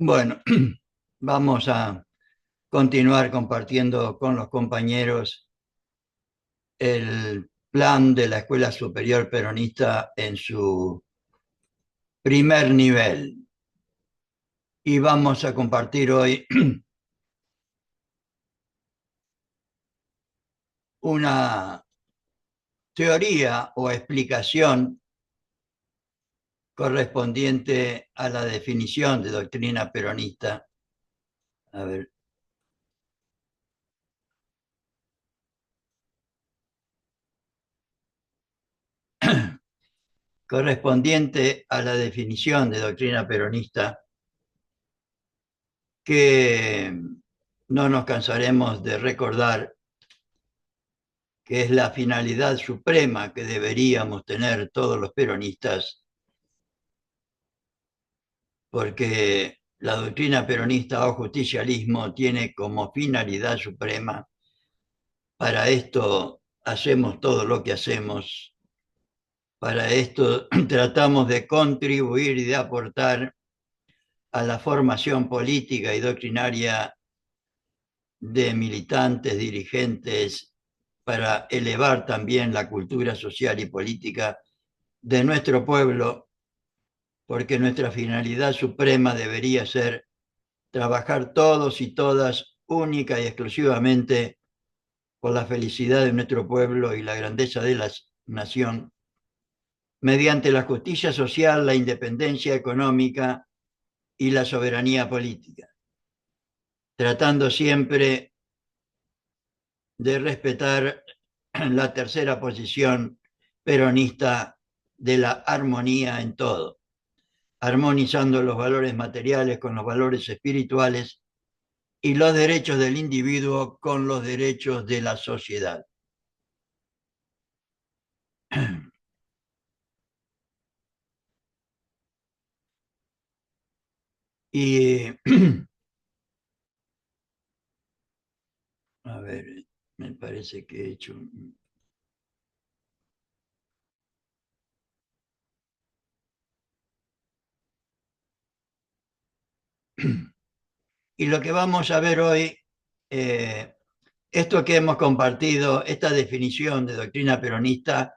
Bueno, vamos a continuar compartiendo con los compañeros el plan de la Escuela Superior Peronista en su primer nivel. Y vamos a compartir hoy una teoría o explicación correspondiente a la definición de doctrina peronista. A ver, correspondiente a la definición de doctrina peronista que no nos cansaremos de recordar que es la finalidad suprema que deberíamos tener todos los peronistas, porque la doctrina peronista o justicialismo tiene como finalidad suprema, para esto hacemos todo lo que hacemos, para esto tratamos de contribuir y de aportar a la formación política y doctrinaria de militantes, dirigentes, para elevar también la cultura social y política de nuestro pueblo, porque nuestra finalidad suprema debería ser trabajar todos y todas única y exclusivamente por la felicidad de nuestro pueblo y la grandeza de la nación, mediante la justicia social, la independencia económica y la soberanía política, tratando siempre de respetar la tercera posición peronista de la armonía en todo, armonizando los valores materiales con los valores espirituales y los derechos del individuo con los derechos de la sociedad. Y, a ver, me parece que he hecho... Y lo que vamos a ver hoy, eh, esto que hemos compartido, esta definición de doctrina peronista,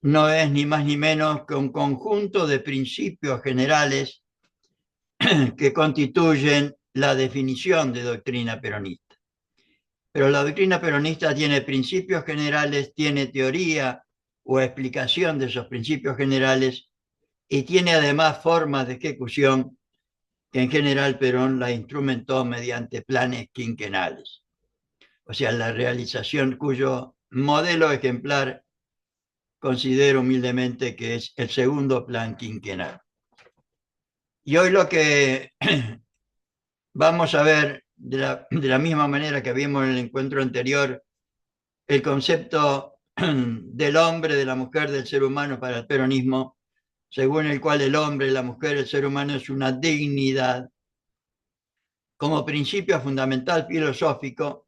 no es ni más ni menos que un conjunto de principios generales que constituyen la definición de doctrina peronista. Pero la doctrina peronista tiene principios generales, tiene teoría o explicación de esos principios generales y tiene además formas de ejecución que en general Perón la instrumentó mediante planes quinquenales. O sea, la realización cuyo modelo ejemplar considero humildemente que es el segundo plan quinquenal. Y hoy lo que vamos a ver de la misma manera que vimos en el encuentro anterior, el concepto del hombre, de la mujer, del ser humano para el peronismo, según el cual el hombre, la mujer, el ser humano es una dignidad como principio fundamental filosófico.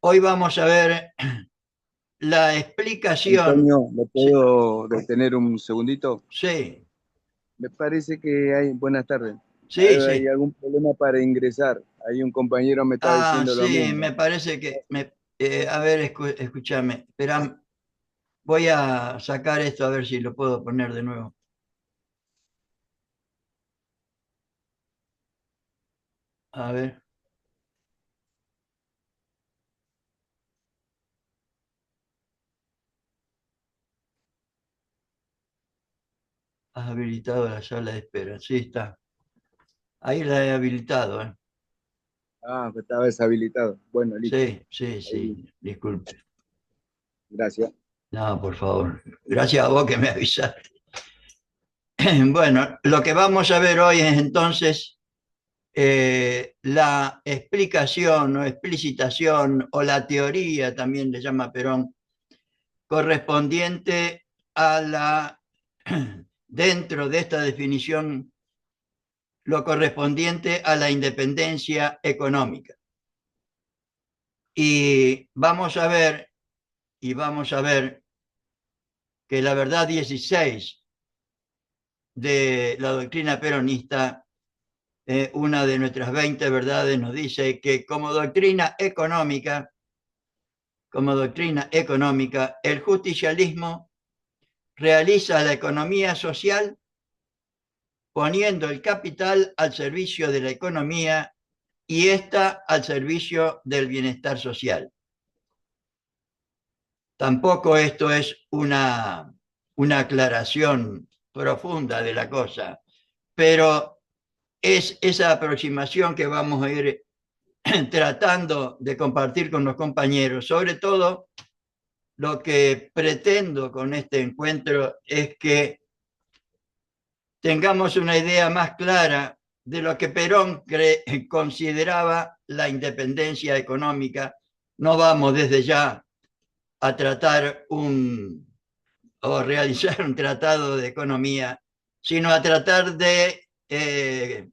Hoy vamos a ver la explicación. Antonio, ¿me Sí, puedo detener un segundito? sí, Me parece que hay, buenas tardes, sí, hay sí. algún problema para ingresar. Ahí un compañero me estaba Ah, diciendo lo sí, mismo. me parece que... a ver, escúchame. Espera, voy a sacar esto a ver si lo puedo poner de nuevo. A ver, has habilitado la sala de espera. Sí, está. Ahí la he habilitado, ¿eh? Ah, que estaba deshabilitado. Bueno, listo. Sí, sí, Ahí, sí. Disculpe. gracias. No, por favor. Gracias a vos que me avisaste. Bueno, lo que vamos a ver hoy es entonces la explicación o explicitación o la teoría, también le llama Perón, correspondiente a la, dentro de esta definición, lo correspondiente a la independencia económica. Y vamos a ver que la verdad 16 de la doctrina peronista una de nuestras 20 verdades nos dice que como doctrina económica, el justicialismo realiza la economía social poniendo el capital al servicio de la economía y ésta al servicio del bienestar social. Tampoco esto es una aclaración profunda de la cosa, pero es esa aproximación que vamos a ir tratando de compartir con los compañeros. Sobre todo, lo que pretendo con este encuentro es que tengamos una idea más clara de lo que Perón consideraba la independencia económica. No vamos desde ya a tratar o realizar un tratado de economía, sino a tratar de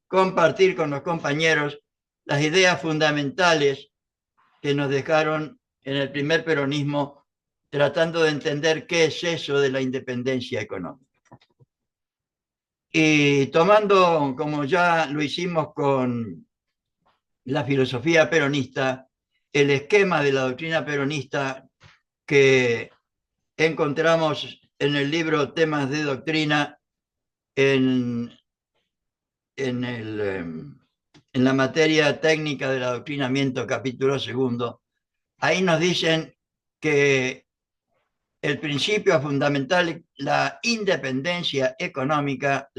compartir con los compañeros las ideas fundamentales que nos dejaron en el primer peronismo, tratando de entender qué es eso de la independencia económica. Y tomando, como ya lo hicimos con la filosofía peronista, el esquema de la doctrina peronista que encontramos en el libro Temas de Doctrina en, en la materia técnica del adoctrinamiento, capítulo segundo. Ahí nos dicen que el principio fundamental, la independencia económica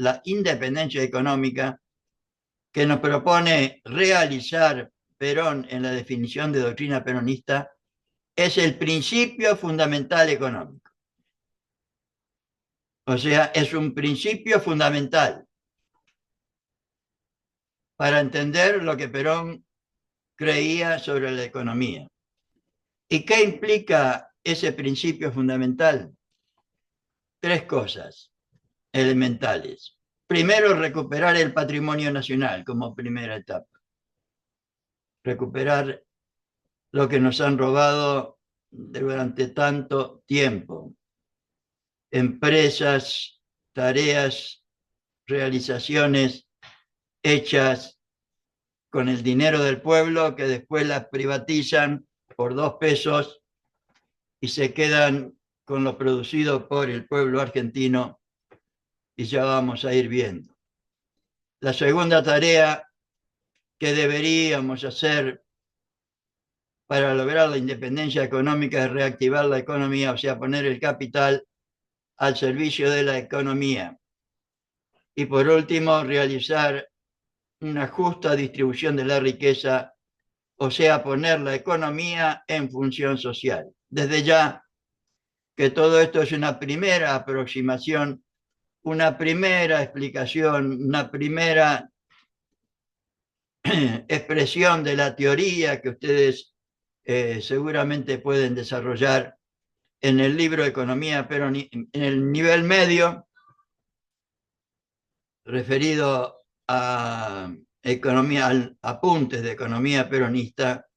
que nos propone realizar Perón en la definición de doctrina peronista, es el principio fundamental económico. O sea, es un principio fundamental para entender lo que Perón creía sobre la economía. ¿Y qué implica ese principio fundamental? Tres cosas elementales. Primero, recuperar el patrimonio nacional como primera etapa. Recuperar lo que nos han robado durante tanto tiempo. Empresas, tareas, realizaciones hechas con el dinero del pueblo que después las privatizan por 2 pesos y se quedan con lo producido por el pueblo argentino, y ya vamos a ir viendo. La segunda tarea que deberíamos hacer para lograr la independencia económica es reactivar la economía, o sea, poner el capital al servicio de la economía. Y por último, realizar una justa distribución de la riqueza, o sea, poner la economía en función social. Desde ya que todo esto es una primera aproximación, una primera explicación, una primera expresión de la teoría que ustedes seguramente pueden desarrollar en el libro Economía, pero en el nivel medio, referido a economía, apuntes de economía peronista,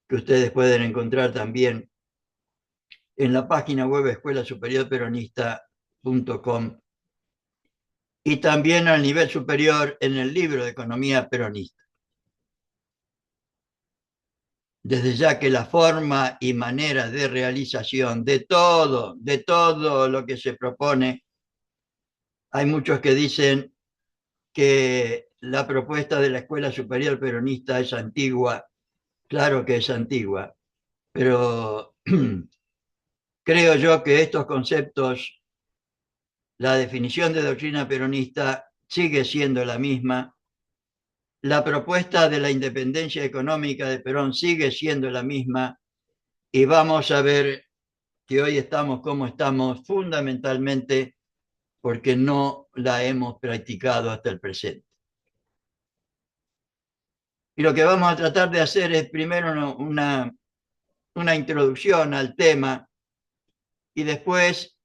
que ustedes pueden encontrar también en la página web escuelasuperiorperonista.com, y también al nivel superior en el libro de Economía Peronista. Desde ya que la forma y manera de realización de todo lo que se propone, hay muchos que dicen que la propuesta de la Escuela Superior Peronista es antigua. Claro que es antigua, pero creo yo que estos conceptos, la definición de doctrina peronista sigue siendo la misma, la propuesta de la independencia económica de Perón sigue siendo la misma, y vamos a ver que hoy estamos como estamos fundamentalmente porque no la hemos practicado hasta el presente. Y lo que vamos a tratar de hacer es primero una introducción al tema y después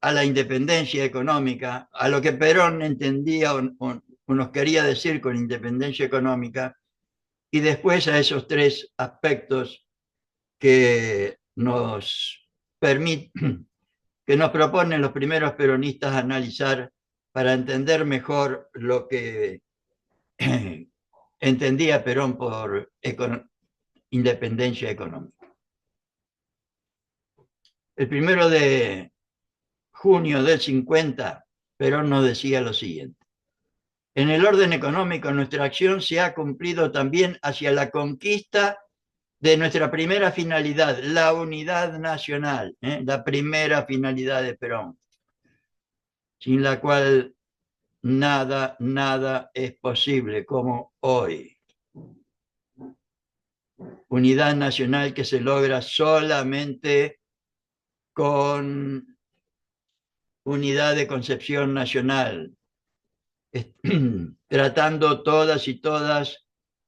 a la independencia económica, a lo que Perón entendía o nos quería decir con independencia económica, y después a esos tres aspectos que nos permiten, que nos proponen los primeros peronistas analizar para entender mejor lo que entendía Perón por independencia económica. El 1 de junio del 50, Perón nos decía lo siguiente: en el orden económico, nuestra acción se ha cumplido también hacia la conquista de nuestra primera finalidad, la unidad nacional, la primera finalidad de Perón, sin la cual nada es posible, como hoy. Unidad nacional que se logra solamente con unidad de concepción nacional, tratando todas y todas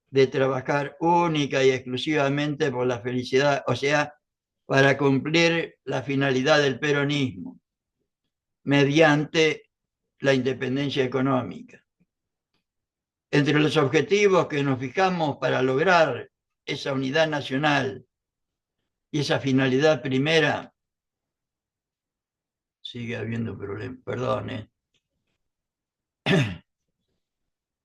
de trabajar única y exclusivamente por la felicidad, o sea, para cumplir la finalidad del peronismo, mediante la independencia económica. Entre los objetivos que nos fijamos para lograr esa unidad nacional y esa finalidad primera, sigue habiendo problemas, perdón.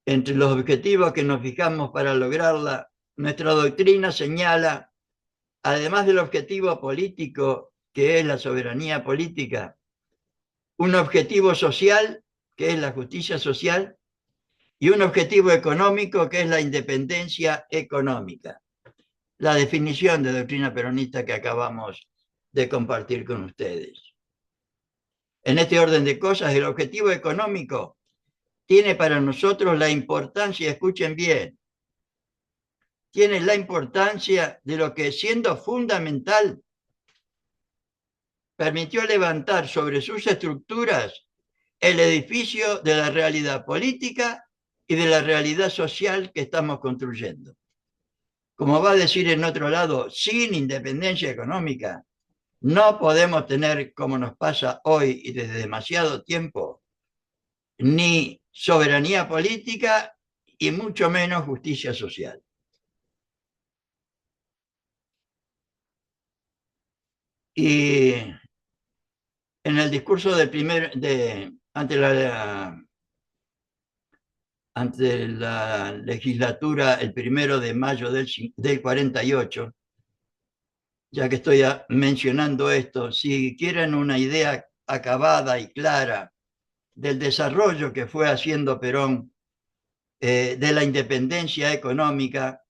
Entre los objetivos que nos fijamos para lograrla, nuestra doctrina señala, además del objetivo político, que es la soberanía política, un objetivo social, que es la justicia social, y un objetivo económico, que es la independencia económica. La definición de doctrina peronista que acabamos de compartir con ustedes. En este orden de cosas, el objetivo económico tiene para nosotros la importancia, escuchen bien, tiene la importancia de lo que, siendo fundamental, permitió levantar sobre sus estructuras el edificio de la realidad política y de la realidad social que estamos construyendo. Como va a decir en otro lado, sin independencia económica, no podemos tener, como nos pasa hoy y desde demasiado tiempo, ni soberanía política y mucho menos justicia social. Y en el discurso ante la legislatura el 1 de mayo del 48, ya que estoy mencionando esto, si quieren una idea acabada y clara del desarrollo que fue haciendo Perón de la independencia económica,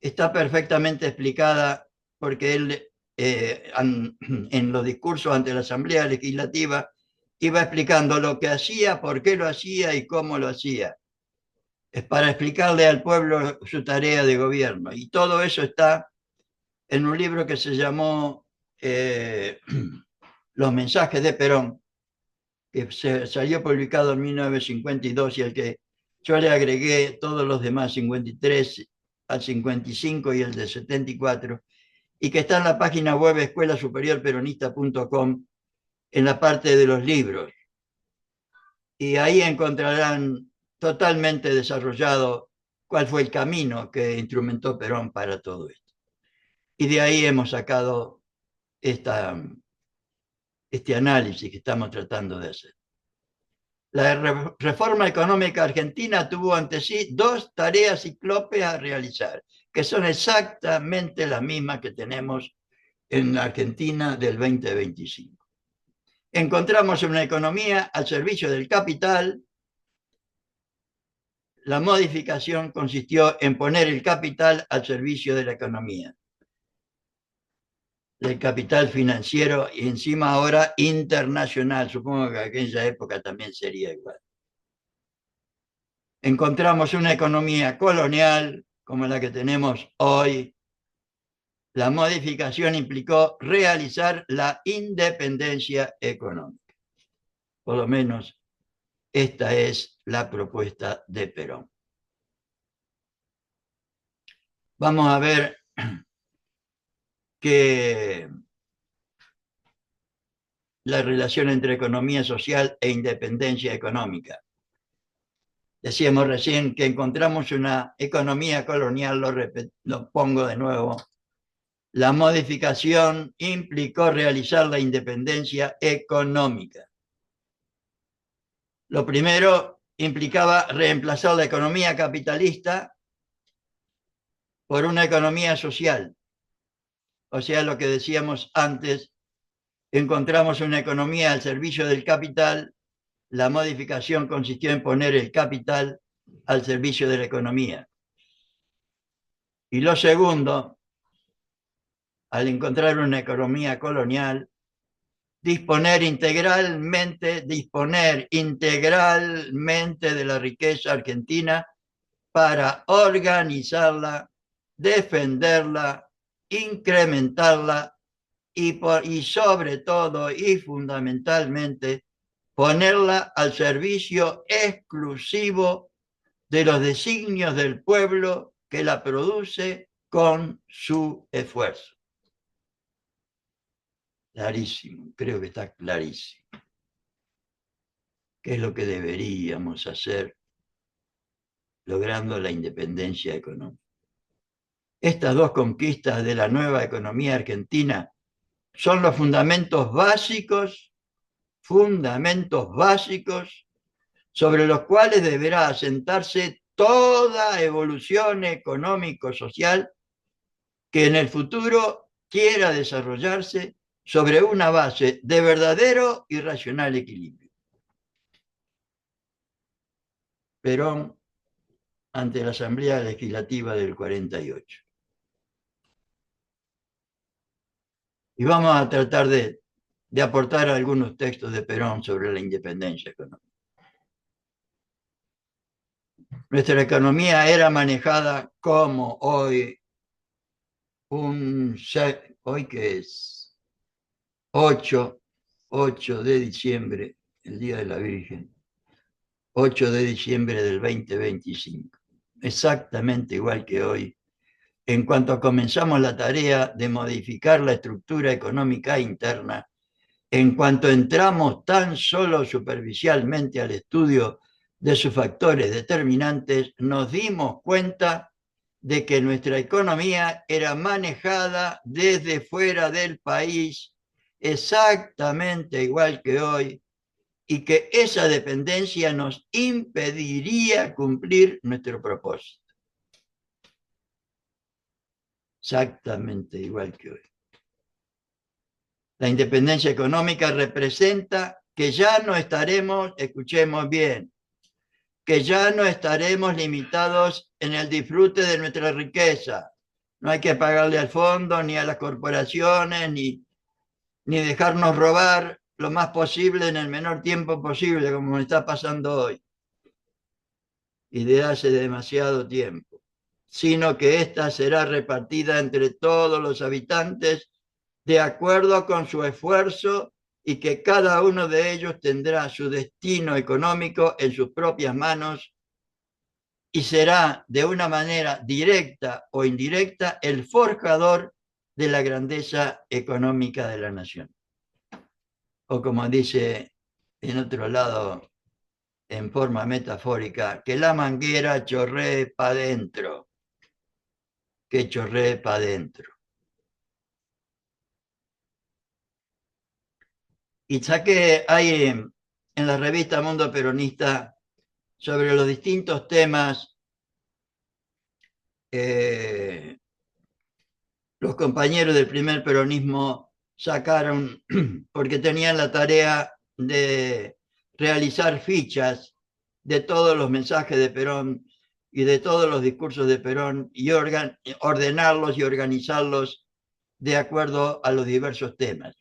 está perfectamente explicada porque él en los discursos ante la Asamblea Legislativa iba explicando lo que hacía, por qué lo hacía y cómo lo hacía. Es para explicarle al pueblo su tarea de gobierno. Y todo eso está en un libro que se llamó Los mensajes de Perón, que salió publicado en 1952 y al que yo le agregué todos los demás, 53 al 55 y el de 74, y que está en la página web escuelasuperiorperonista.com en la parte de los libros. Y ahí encontrarán totalmente desarrollado cuál fue el camino que instrumentó Perón para todo esto. Y de ahí hemos sacado este análisis que estamos tratando de hacer. La reforma económica argentina tuvo ante sí dos tareas cíclopes a realizar, que son exactamente las mismas que tenemos en la Argentina del 2025. Encontramos una economía al servicio del capital. La modificación consistió en poner el capital al servicio de la economía, del capital financiero y encima ahora internacional. Supongo que en aquella época también sería igual. Encontramos una economía colonial como la que tenemos hoy. La modificación implicó realizar la independencia económica. Por lo menos esta es la propuesta de Perón. Vamos a ver que la relación entre economía social e independencia económica. Decíamos recién que encontramos una economía colonial, lo pongo de nuevo. La modificación implicó realizar la independencia económica. Lo primero implicaba reemplazar la economía capitalista por una economía social. O sea, lo que decíamos antes, encontramos una economía al servicio del capital. La modificación consistió en poner el capital al servicio de la economía. Y lo segundo, al encontrar una economía colonial, disponer integralmente de la riqueza argentina para organizarla, defenderla, incrementarla y sobre todo y fundamentalmente ponerla al servicio exclusivo de los designios del pueblo que la produce con su esfuerzo. Clarísimo, creo que está clarísimo. ¿Qué es lo que deberíamos hacer logrando la independencia económica? Estas dos conquistas de la nueva economía argentina son los fundamentos básicos sobre los cuales deberá asentarse toda evolución económico-social que en el futuro quiera desarrollarse sobre una base de verdadero y racional equilibrio. Perón ante la Asamblea Legislativa del 48. Y vamos a tratar de aportar algunos textos de Perón sobre la independencia económica. Nuestra economía era manejada como hoy, hoy que es 8 de diciembre, el Día de la Virgen, 8 de diciembre del 2025, exactamente igual que hoy, en cuanto comenzamos la tarea de modificar la estructura económica interna, en cuanto entramos tan solo superficialmente al estudio de sus factores determinantes, nos dimos cuenta de que nuestra economía era manejada desde fuera del país exactamente igual que hoy y que esa dependencia nos impediría cumplir nuestro propósito. Exactamente igual que hoy. La independencia económica representa que ya no estaremos, escuchemos bien, que ya no estaremos limitados en el disfrute de nuestra riqueza. No hay que pagarle al fondo, ni a las corporaciones, ni dejarnos robar lo más posible en el menor tiempo posible, como está pasando hoy, y de hace demasiado tiempo, sino que ésta será repartida entre todos los habitantes de acuerdo con su esfuerzo y que cada uno de ellos tendrá su destino económico en sus propias manos y será de una manera directa o indirecta el forjador de la grandeza económica de la nación. O como dice en otro lado, en forma metafórica, que la manguera chorree para adentro, que chorree para adentro. Y saqué ahí en la revista Mundo Peronista sobre los distintos temas, los compañeros del primer peronismo sacaron, porque tenían la tarea de realizar fichas de todos los mensajes de Perón y de todos los discursos de Perón y ordenarlos y organizarlos de acuerdo a los diversos temas.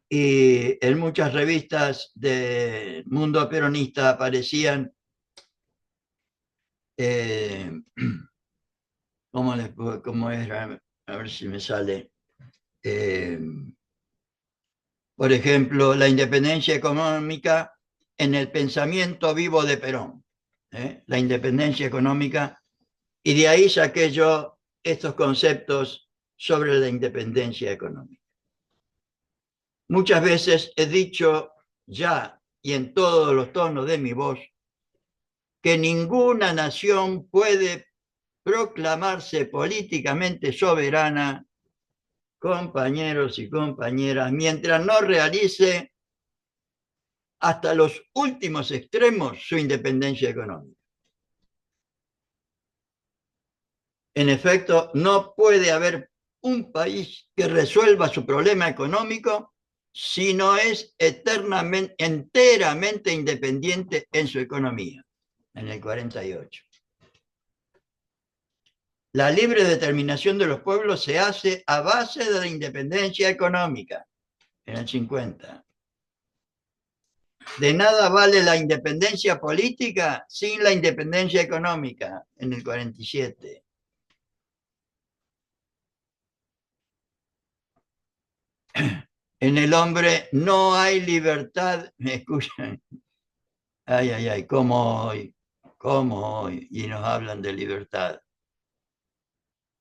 Y en muchas revistas del mundo peronista aparecían ¿cómo era? A ver si me sale. Por ejemplo, la independencia económica en el pensamiento vivo de Perón. La independencia económica. Y de ahí saqué yo estos conceptos sobre la independencia económica. Muchas veces he dicho ya y en todos los tonos de mi voz que ninguna nación puede proclamarse políticamente soberana, compañeros y compañeras, mientras no realice hasta los últimos extremos su independencia económica. En efecto, no puede haber un país que resuelva su problema económico si no es enteramente independiente en su economía, en el 48. La libre determinación de los pueblos se hace a base de la independencia económica, en el 50. De nada vale la independencia política sin la independencia económica, en el 47. En el hombre no hay libertad. ¿Me escuchan? Ay, ay, ay, ¿cómo hoy? Y nos hablan de libertad.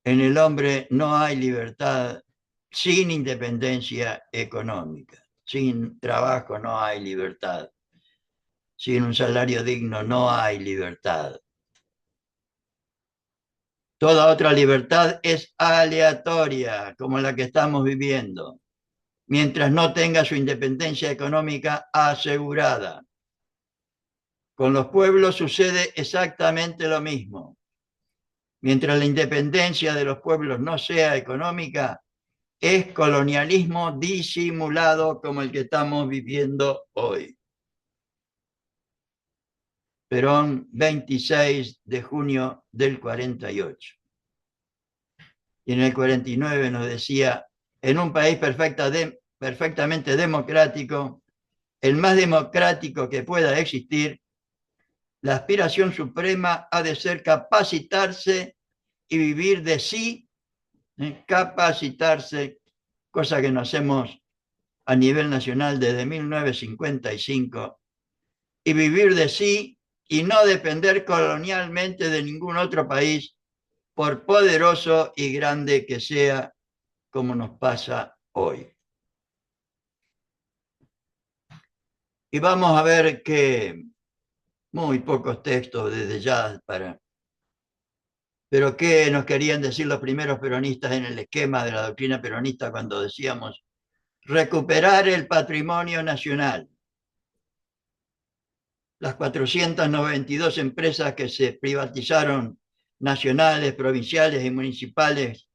En el hombre no hay libertad sin independencia económica. Sin trabajo no hay libertad. Sin un salario digno no hay libertad. Toda otra libertad es aleatoria, como la que estamos viviendo, mientras no tenga su independencia económica asegurada. Con los pueblos sucede exactamente lo mismo. Mientras la independencia de los pueblos no sea económica, es colonialismo disimulado como el que estamos viviendo hoy. Perón, 26 de junio del 48. Y en el 49 nos decía, en un país perfectamente democrático, el más democrático que pueda existir, la aspiración suprema ha de ser capacitarse y vivir de sí, capacitarse, cosa que no hacemos a nivel nacional desde 1955, y vivir de sí y no depender colonialmente de ningún otro país, por poderoso y grande que sea, como nos pasa hoy. Y vamos a ver que muy pocos textos desde ya pero ¿qué nos querían decir los primeros peronistas en el esquema de la doctrina peronista cuando decíamos recuperar el patrimonio nacional? Las 492 empresas que se privatizaron, nacionales, provinciales y municipales,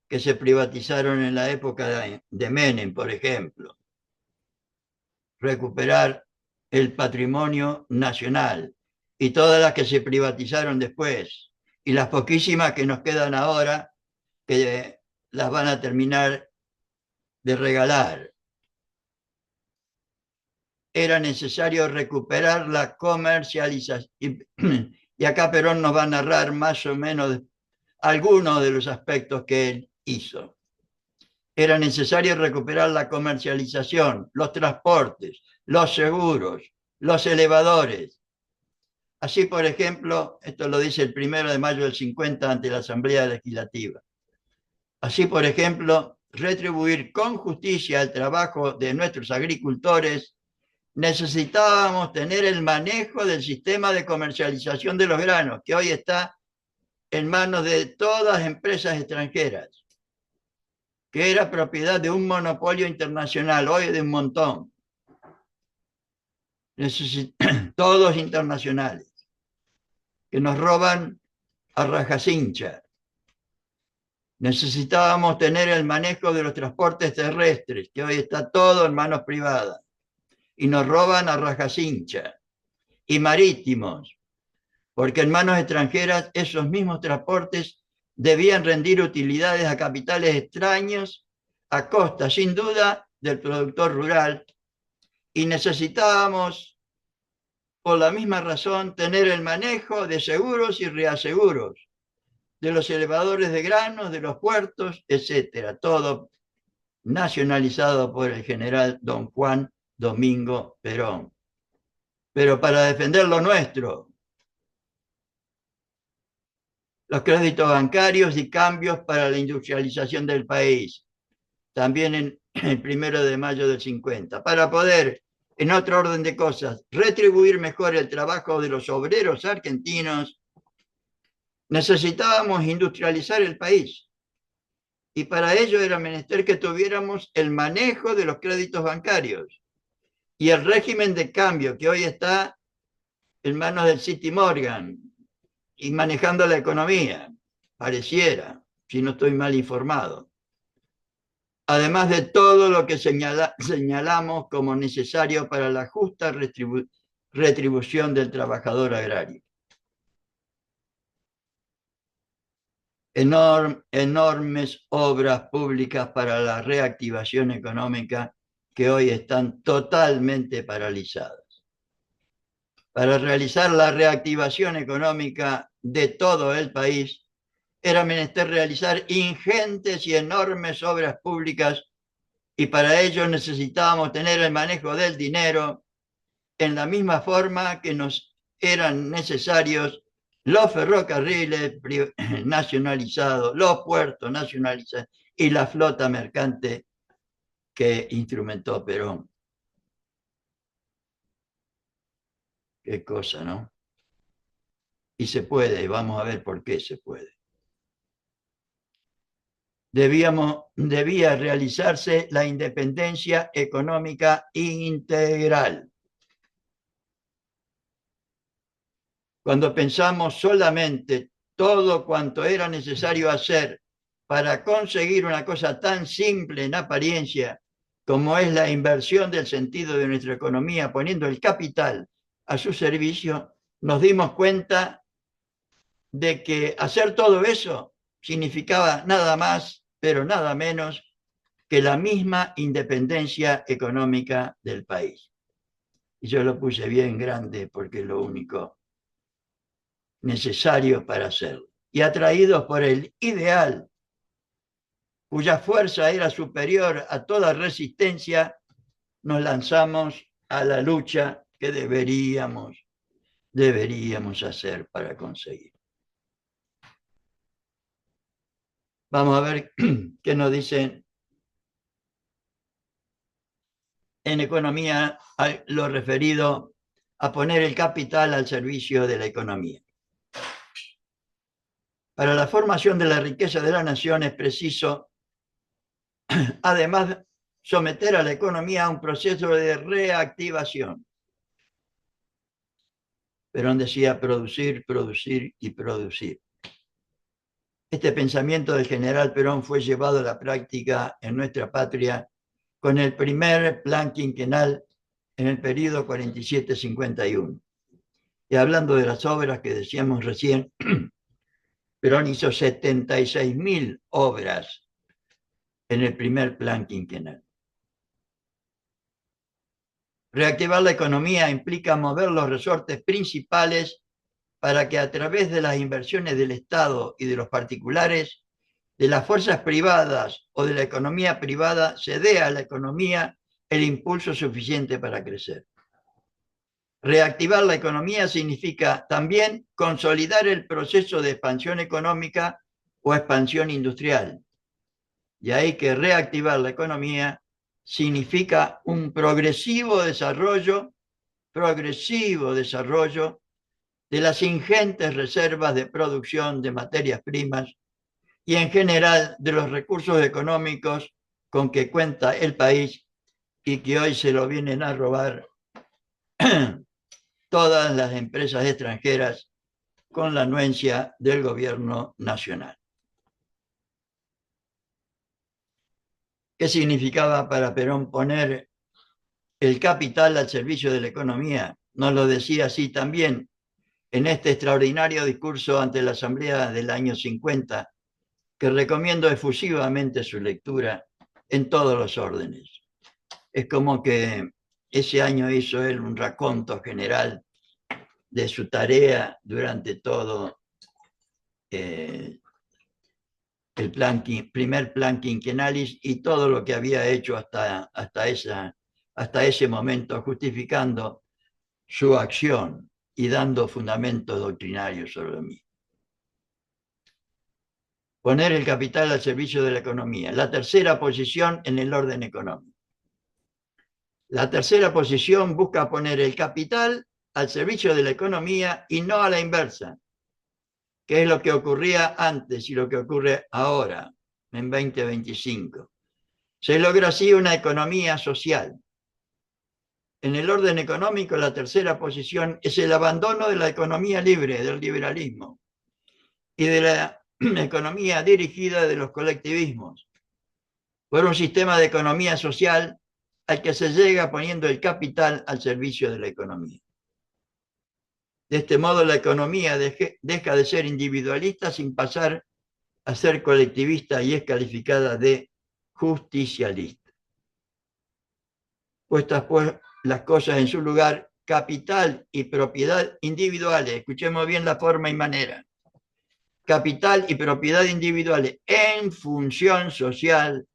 que se privatizaron en la época de Menem, por ejemplo. Recuperar el patrimonio nacional y todas las que se privatizaron después y las poquísimas que nos quedan ahora que las van a terminar de regalar. Era necesario recuperar la comercialización. Y acá Perón nos va a narrar más o menos algunos de los aspectos que él hizo. Era necesario recuperar la comercialización, los transportes, los seguros, los elevadores. Así, por ejemplo, esto lo dice el 1 de mayo del 50 ante la Asamblea Legislativa. Así, por ejemplo, retribuir con justicia el trabajo de nuestros agricultores, necesitábamos tener el manejo del sistema de comercialización de los granos, que hoy está en manos de todas las empresas extranjeras, que era propiedad de un monopolio internacional, hoy de un montón. Todos internacionales, que nos roban a rajacincha. Necesitábamos tener el manejo de los transportes terrestres, que hoy está todo en manos privadas, y nos roban a rajacincha. Y marítimos, porque en manos extranjeras esos mismos transportes debían rendir utilidades a capitales extraños a costa, sin duda, del productor rural, y necesitábamos, por la misma razón, tener el manejo de seguros y reaseguros, de los elevadores de granos, de los puertos, etcétera, todo nacionalizado por el general don Juan Domingo Perón. Pero para defender lo nuestro, los créditos bancarios y cambios para la industrialización del país, también en el 1 de mayo del 50, para poder, en otro orden de cosas, retribuir mejor el trabajo de los obreros argentinos, necesitábamos industrializar el país. Y para ello era menester que tuviéramos el manejo de los créditos bancarios Y el régimen de cambio que hoy está en manos del City Morgan y manejando la economía, pareciera, si no estoy mal informado. Además de todo lo que señalamos como necesario para la justa retribución del trabajador agrario. Enormes obras públicas para la reactivación económica que hoy están totalmente paralizadas. Para realizar la reactivación económica de todo el país, era menester realizar ingentes y enormes obras públicas, y para ello necesitábamos tener el manejo del dinero en la misma forma que nos eran necesarios los ferrocarriles nacionalizados, los puertos nacionalizados y la flota mercante que instrumentó Perón. Qué cosa, ¿no? Y se puede, y vamos a ver por qué se puede. Debía realizarse la independencia económica integral. Cuando pensamos solamente todo cuanto era necesario hacer para conseguir una cosa tan simple en apariencia como es la inversión del sentido de nuestra economía, poniendo el capital a su servicio, nos dimos cuenta de que hacer todo eso significaba nada más, pero nada menos que la misma independencia económica del país. Y yo lo puse bien grande porque es lo único necesario para hacerlo. Y atraídos por el ideal, cuya fuerza era superior a toda resistencia, nos lanzamos a la lucha que deberíamos hacer para conseguir. Vamos a ver qué nos dicen en economía lo referido a poner el capital al servicio de la economía. Para la formación de la riqueza de la nación es preciso, además, someter a la economía a un proceso de reactivación. Perón decía producir, producir y producir. Este pensamiento del general Perón fue llevado a la práctica en nuestra patria con el primer plan quinquenal en el periodo 47-51. Y hablando de las obras que decíamos recién, Perón hizo 76.000 obras en el primer plan quinquenal. Reactivar la economía implica mover los resortes principales para que a través de las inversiones del Estado y de los particulares, de las fuerzas privadas o de la economía privada, se dé a la economía el impulso suficiente para crecer. Reactivar la economía significa también consolidar el proceso de expansión económica o expansión industrial. Y hay que reactivar la economía significa un progresivo desarrollo de las ingentes reservas de producción de materias primas y en general de los recursos económicos con que cuenta el país y que hoy se lo vienen a robar todas las empresas extranjeras con la anuencia del gobierno nacional. ¿Qué significaba para Perón poner el capital al servicio de la economía? Nos lo decía así también en este extraordinario discurso ante la Asamblea del año 50, que recomiendo efusivamente su lectura en todos los órdenes. Es como que ese año hizo él un raconto general de su tarea durante todo el primer plan quinquenalis y todo lo que había hecho hasta ese momento, justificando su acción y dando fundamentos doctrinarios sobre lo mismo. Poner el capital al servicio de la economía. La tercera posición en el orden económico. La tercera posición busca poner el capital al servicio de la economía y no a la inversa, que es lo que ocurría antes y lo que ocurre ahora, en 2025. Se logra así una economía social. En el orden económico, la tercera posición es el abandono de la economía libre, del liberalismo, y de la economía dirigida de los colectivismos, por un sistema de economía social al que se llega poniendo el capital al servicio de la economía. De este modo, la economía deja de ser individualista sin pasar a ser colectivista y es calificada de justicialista. Puestas pues las cosas en su lugar, capital y propiedad individuales, escuchemos bien la forma y manera, capital y propiedad individuales en función social,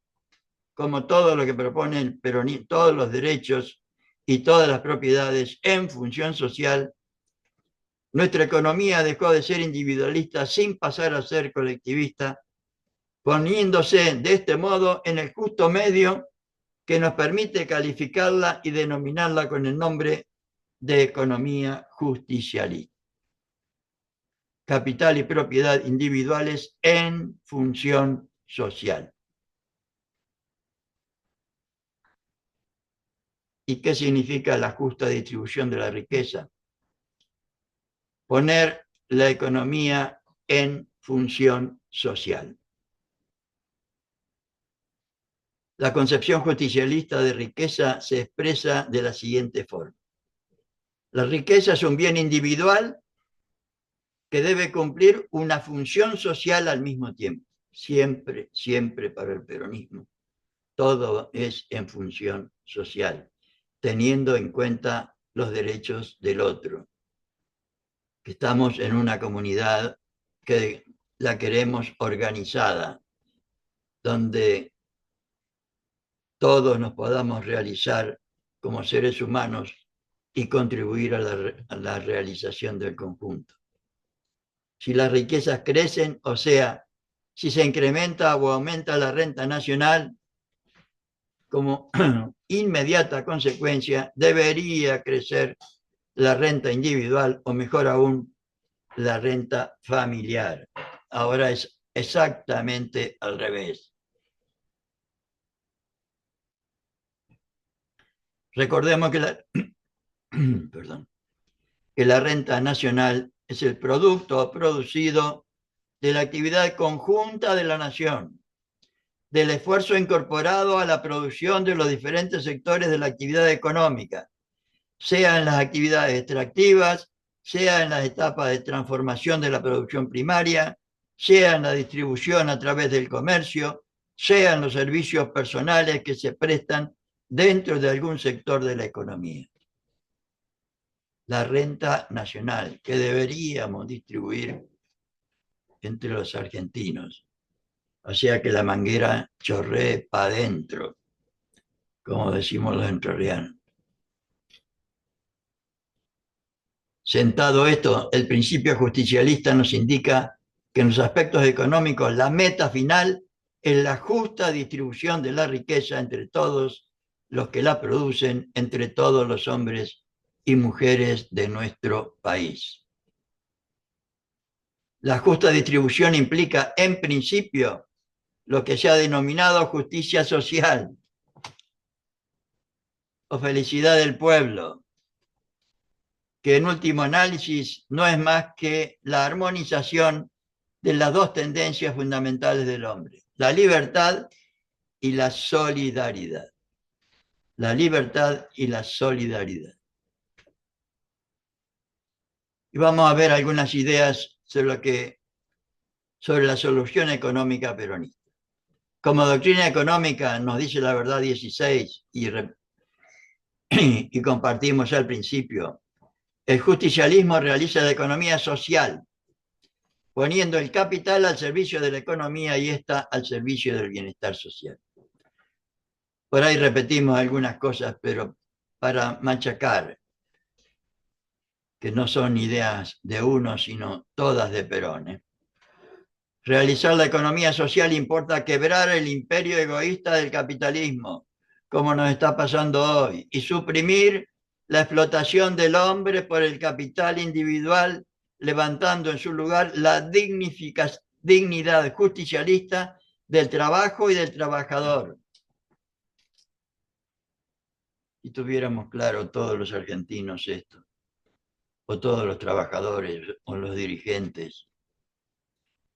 como todo lo que propone el peronismo, todos los derechos y todas las propiedades en función social. Nuestra economía dejó de ser individualista sin pasar a ser colectivista, poniéndose de este modo en el justo medio que nos permite calificarla y denominarla con el nombre de economía justicialista. Capital y propiedad individuales en función social. ¿Y qué significa la justa distribución de la riqueza? Poner la economía en función social. La concepción justicialista de riqueza se expresa de la siguiente forma. La riqueza es un bien individual que debe cumplir una función social al mismo tiempo. Siempre, siempre para el peronismo. Todo es en función social, teniendo en cuenta los derechos del otro. Que estamos en una comunidad que la queremos organizada, donde todos nos podamos realizar como seres humanos y contribuir a la realización del conjunto. Si las riquezas crecen, o sea, si se incrementa o aumenta la renta nacional, como inmediata consecuencia, debería crecer la renta individual o mejor aún, la renta familiar. Ahora es exactamente al revés. Recordemos que que la renta nacional es el producto producido de la actividad conjunta de la nación, del esfuerzo incorporado a la producción de los diferentes sectores de la actividad económica, sea en las actividades extractivas, sea en las etapas de transformación de la producción primaria, sea en la distribución a través del comercio, sea en los servicios personales que se prestan dentro de algún sector de la economía. La renta nacional que deberíamos distribuir entre los argentinos. O sea que la manguera chorree para adentro, como decimos los entrerrianos. Sentado esto, el principio justicialista nos indica que en los aspectos económicos la meta final es la justa distribución de la riqueza entre todos los que la producen, entre todos los hombres y mujeres de nuestro país. La justa distribución implica, en principio, lo que se ha denominado justicia social o felicidad del pueblo, que en último análisis no es más que la armonización de las dos tendencias fundamentales del hombre, la libertad y la solidaridad. La libertad y la solidaridad. Y vamos a ver algunas ideas sobre la solución económica peronista. Como doctrina económica nos dice la verdad 16 y compartimos al principio, el justicialismo realiza la economía social, poniendo el capital al servicio de la economía y esta al servicio del bienestar social. Por ahí repetimos algunas cosas, pero para machacar, que no son ideas de uno, sino todas de Perón. Realizar la economía social importa quebrar el imperio egoísta del capitalismo, como nos está pasando hoy, y suprimir la explotación del hombre por el capital individual, levantando en su lugar la dignidad justicialista del trabajo y del trabajador. Si tuviéramos claro todos los argentinos esto, o todos los trabajadores, o los dirigentes,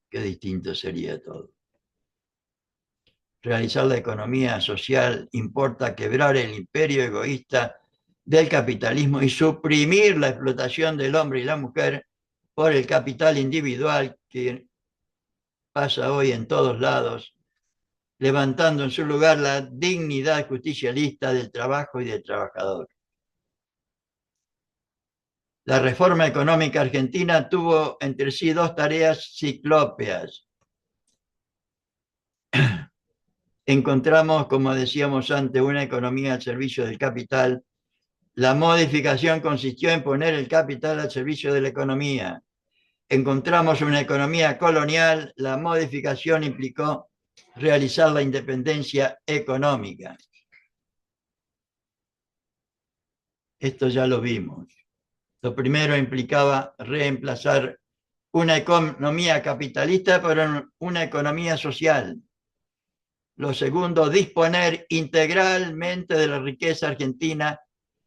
qué distinto sería todo. Realizar la economía social importa quebrar el imperio egoísta del capitalismo y suprimir la explotación del hombre y la mujer por el capital individual que pasa hoy en todos lados, levantando en su lugar la dignidad justicialista del trabajo y del trabajador. La reforma económica argentina tuvo entre sí dos tareas ciclópeas. Encontramos, como decíamos antes, una economía al servicio del capital. La modificación consistió en poner el capital al servicio de la economía. Encontramos una economía colonial. La modificación implicó realizar la independencia económica. Esto ya lo vimos. Lo primero implicaba reemplazar una economía capitalista por una economía social. Lo segundo, disponer integralmente de la riqueza argentina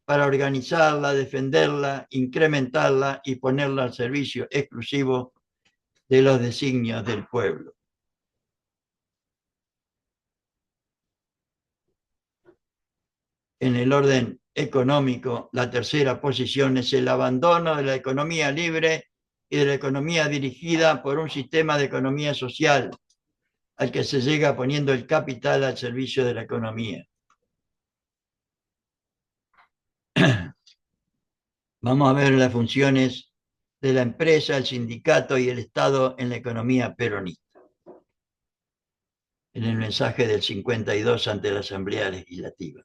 para organizarla, defenderla, incrementarla y ponerla al servicio exclusivo de los designios del pueblo. En el orden económico, la tercera posición es el abandono de la economía libre y de la economía dirigida por un sistema de economía social al que se llega poniendo el capital al servicio de la economía. Vamos a ver las funciones de la empresa, el sindicato y el Estado en la economía peronista. En el mensaje del 52 ante la Asamblea Legislativa.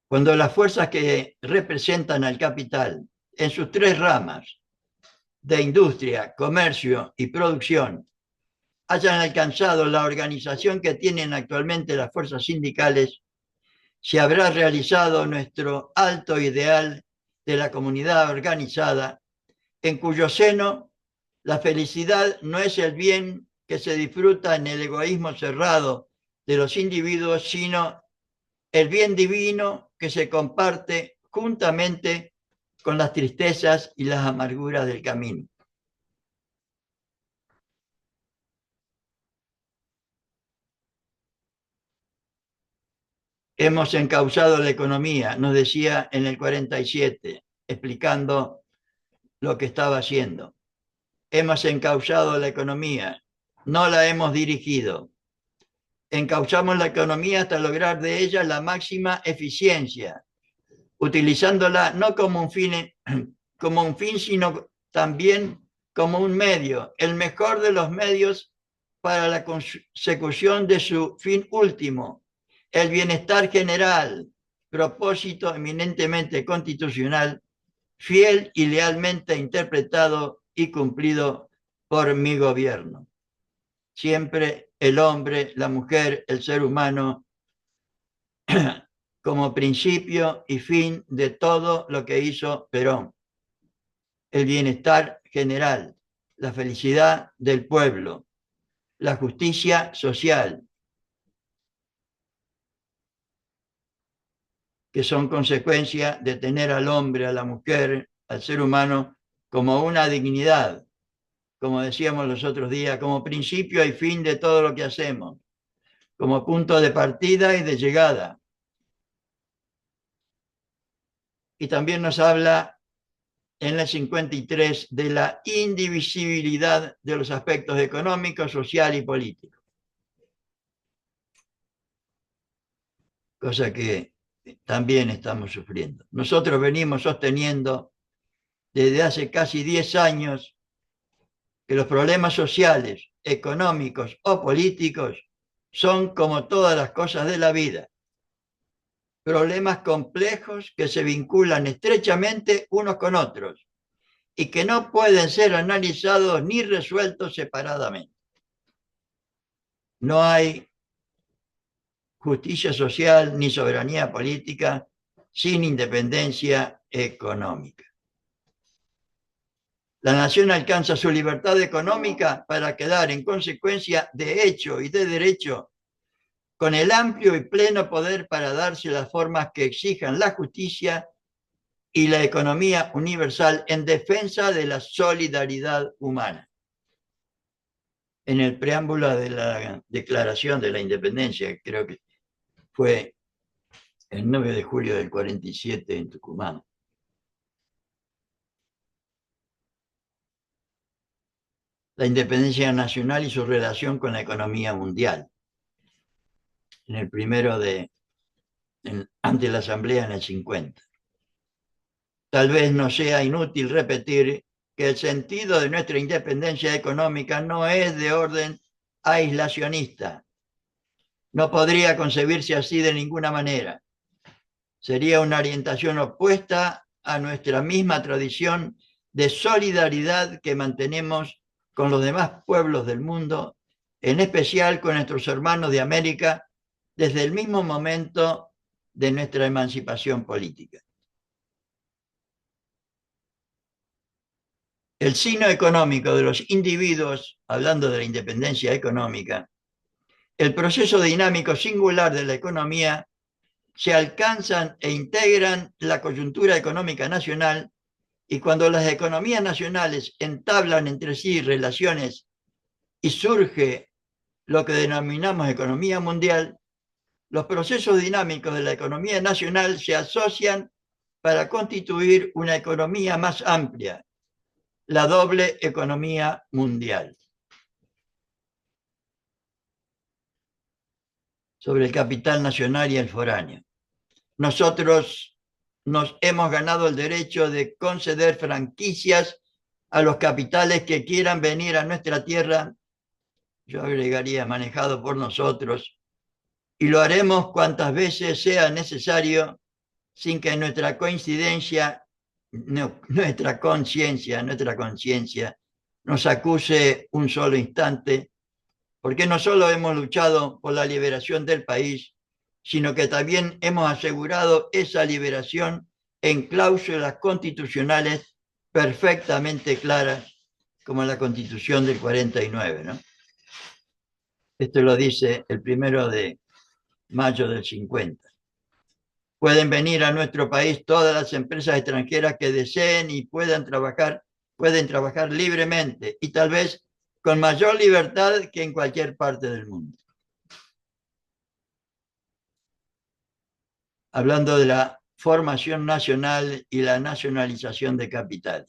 Cuando las fuerzas que representan al capital en sus tres ramas de industria, comercio y producción hayan alcanzado la organización que tienen actualmente las fuerzas sindicales, se habrá realizado nuestro alto ideal de la comunidad organizada, en cuyo seno la felicidad no es el bien que se disfruta en el egoísmo cerrado de los individuos, sino el bien divino que se comparte juntamente con las tristezas y las amarguras del camino. Hemos encauzado la economía, nos decía en el 47, explicando lo que estaba haciendo. Hemos encauzado la economía, no la hemos dirigido. Encauzamos la economía hasta lograr de ella la máxima eficiencia, utilizándola no como un fin, sino también como un medio, el mejor de los medios para la consecución de su fin último, el bienestar general, propósito eminentemente constitucional, fiel y lealmente interpretado y cumplido por mi gobierno. Siempre el hombre, la mujer, el ser humano, como principio y fin de todo lo que hizo Perón. El bienestar general, la felicidad del pueblo, la justicia social, que son consecuencia de tener al hombre, a la mujer, al ser humano como una dignidad, como decíamos los otros días, como principio y fin de todo lo que hacemos, como punto de partida y de llegada. Y también nos habla en la 53 de la indivisibilidad de los aspectos económicos, social y político. Cosa que también estamos sufriendo. Nosotros venimos sosteniendo desde hace casi 10 años que los problemas sociales, económicos o políticos son como todas las cosas de la vida. Problemas complejos que se vinculan estrechamente unos con otros y que no pueden ser analizados ni resueltos separadamente. No hay justicia social ni soberanía política sin independencia económica. La nación alcanza su libertad económica para quedar en consecuencia de hecho y de derecho con el amplio y pleno poder para darse las formas que exijan la justicia y la economía universal en defensa de la solidaridad humana. En el preámbulo de la Declaración de la Independencia, creo que fue el 9 de julio del 47 en Tucumán. La independencia nacional y su relación con la economía mundial. En el primero ante la Asamblea en el 50. Tal vez no sea inútil repetir que el sentido de nuestra independencia económica no es de orden aislacionista. No podría concebirse así de ninguna manera. Sería una orientación opuesta a nuestra misma tradición de solidaridad que mantenemos con los demás pueblos del mundo, en especial con nuestros hermanos de América, desde el mismo momento de nuestra emancipación política. El signo económico de los individuos, hablando de la independencia económica, el proceso dinámico singular de la economía, se alcanzan e integran la coyuntura económica nacional, y cuando las economías nacionales entablan entre sí relaciones y surge lo que denominamos economía mundial, los procesos dinámicos de la economía nacional se asocian para constituir una economía más amplia, la doble economía mundial. Sobre el capital nacional y el foráneo. Nosotros nos hemos ganado el derecho de conceder franquicias a los capitales que quieran venir a nuestra tierra, yo agregaría manejado por nosotros, y lo haremos cuantas veces sea necesario sin que nuestra conciencia nos acuse un solo instante, porque no solo hemos luchado por la liberación del país, sino que también hemos asegurado esa liberación en cláusulas constitucionales perfectamente claras, como la Constitución del 49, ¿no? Esto lo dice el 1 de mayo del 50. Pueden venir a nuestro país todas las empresas extranjeras que deseen y pueden trabajar libremente y tal vez con mayor libertad que en cualquier parte del mundo. Hablando de la formación nacional y la nacionalización de capital.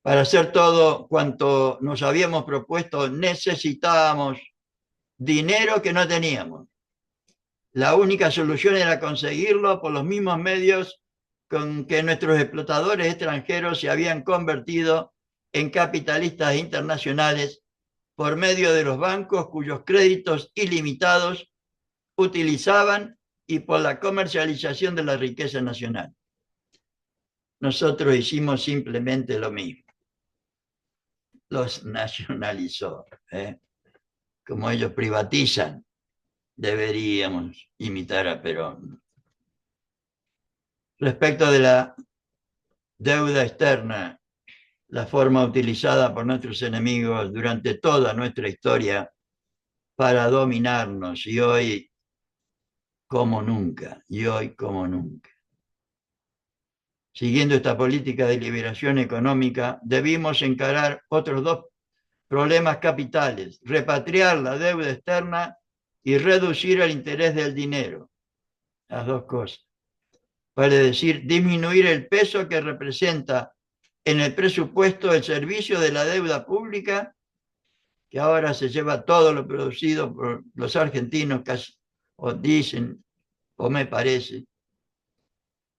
Para hacer todo cuanto nos habíamos propuesto, necesitábamos dinero que no teníamos. La única solución era conseguirlo por los mismos medios con que nuestros explotadores extranjeros se habían convertido en capitalistas internacionales por medio de los bancos cuyos créditos ilimitados utilizaban y por la comercialización de la riqueza nacional. Nosotros hicimos simplemente lo mismo. Los nacionalizó. Como ellos privatizan, deberíamos imitar a Perón. Respecto de la deuda externa, la forma utilizada por nuestros enemigos durante toda nuestra historia para dominarnos, y hoy como nunca. Siguiendo esta política de liberación económica, debimos encarar otros dos problemas capitales: repatriar la deuda externa y reducir el interés del dinero. Las dos cosas. Vale decir, disminuir el peso que representa en el presupuesto el servicio de la deuda pública, que ahora se lleva todo lo producido por los argentinos, casi, o dicen, o me parece,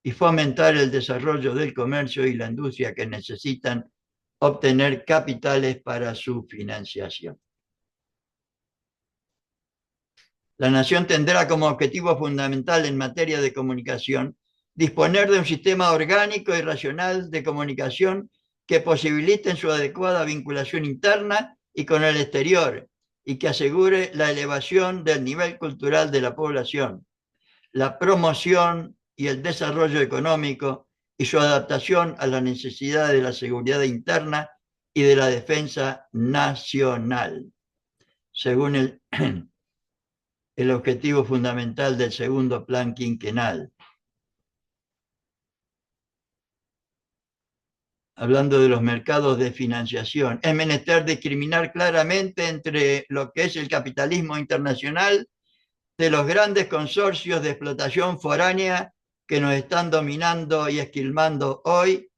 y fomentar el desarrollo del comercio y la industria que necesitan obtener capitales para su financiación. La nación tendrá como objetivo fundamental en materia de comunicación disponer de un sistema orgánico y racional de comunicación que posibilite su adecuada vinculación interna y con el exterior y que asegure la elevación del nivel cultural de la población, la promoción y el desarrollo económico y su adaptación a la necesidad de la seguridad interna y de la defensa nacional. Según el el objetivo fundamental del segundo plan quinquenal. Hablando de los mercados de financiación, es menester discriminar claramente entre lo que es el capitalismo internacional de los grandes consorcios de explotación foránea que nos están dominando y esquilmando hoy,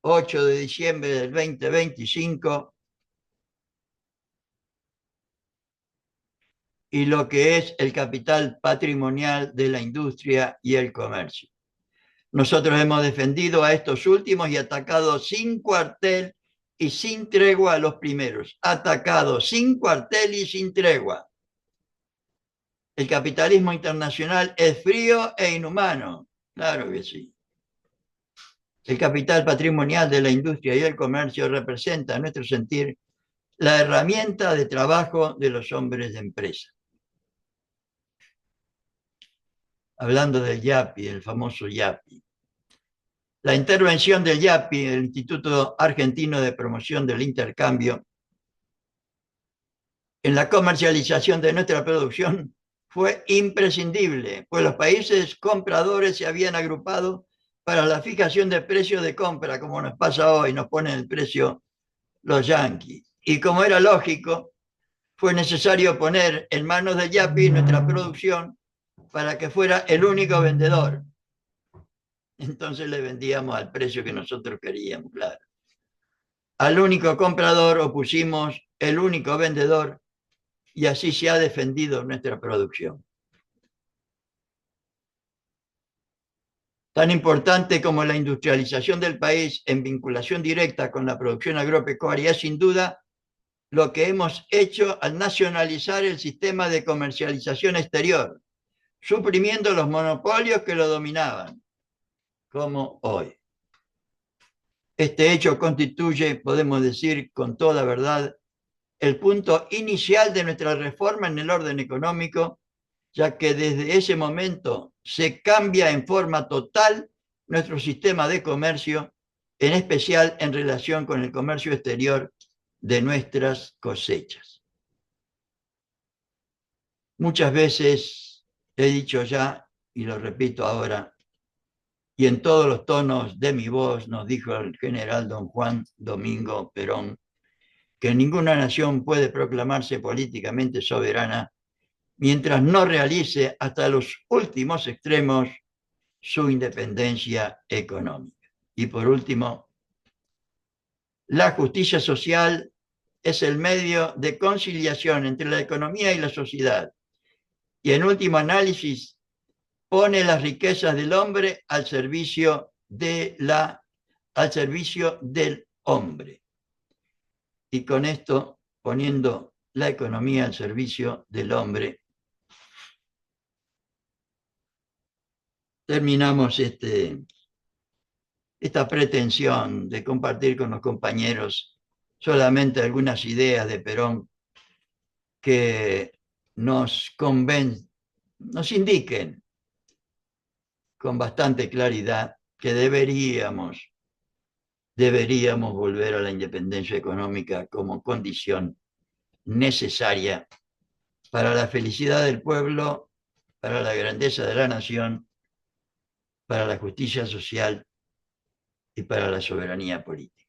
8 de diciembre del 2025, y lo que es el capital patrimonial de la industria y el comercio. Nosotros hemos defendido a estos últimos y atacado sin cuartel y sin tregua a los primeros. Atacado sin cuartel y sin tregua. El capitalismo internacional es frío e inhumano. Claro que sí. El capital patrimonial de la industria y el comercio representa, a nuestro sentir, la herramienta de trabajo de los hombres de empresa. Hablando del IAPI, el famoso IAPI. La intervención del IAPI, el Instituto Argentino de Promoción del Intercambio, en la comercialización de nuestra producción fue imprescindible, pues los países compradores se habían agrupado para la fijación de precios de compra, como nos pasa hoy, nos ponen el precio los yanquis. Y como era lógico, fue necesario poner en manos del IAPI nuestra producción para que fuera el único vendedor. Entonces le vendíamos al precio que nosotros queríamos, claro. Al único comprador opusimos el único vendedor y así se ha defendido nuestra producción. Tan importante como la industrialización del país en vinculación directa con la producción agropecuaria es sin duda lo que hemos hecho al nacionalizar el sistema de comercialización exterior, suprimiendo los monopolios que lo dominaban, como hoy. Este hecho constituye, podemos decir con toda verdad, el punto inicial de nuestra reforma en el orden económico, ya que desde ese momento se cambia en forma total nuestro sistema de comercio, en especial en relación con el comercio exterior de nuestras cosechas. Muchas veces he dicho ya, y lo repito ahora, y en todos los tonos de mi voz nos dijo el general don Juan Domingo Perón, que ninguna nación puede proclamarse políticamente soberana mientras no realice hasta los últimos extremos su independencia económica. Y por último, la justicia social es el medio de conciliación entre la economía y la sociedad. Y en último análisis, pone las riquezas del hombre al servicio del hombre. Y con esto, poniendo la economía al servicio del hombre, terminamos esta pretensión de compartir con los compañeros solamente algunas ideas de Perón que nos indiquen con bastante claridad que deberíamos volver a la independencia económica como condición necesaria para la felicidad del pueblo, para la grandeza de la nación, para la justicia social y para la soberanía política.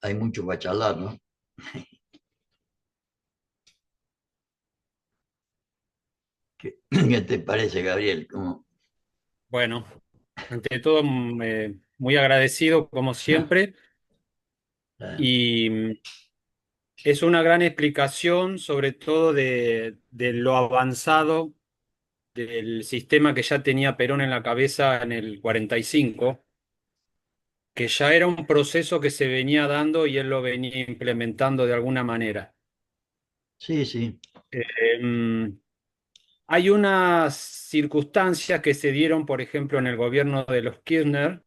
Hay mucho para charlar, ¿no? ¿Qué te parece, Gabriel? ¿Cómo? Bueno, ante todo, muy agradecido como siempre y es una gran explicación sobre todo de lo avanzado del sistema que ya tenía Perón en la cabeza en el 45, que ya era un proceso que se venía dando y él lo venía implementando de alguna manera. Sí, sí. Em, Hay unas circunstancias que se dieron, por ejemplo, en el gobierno de los Kirchner,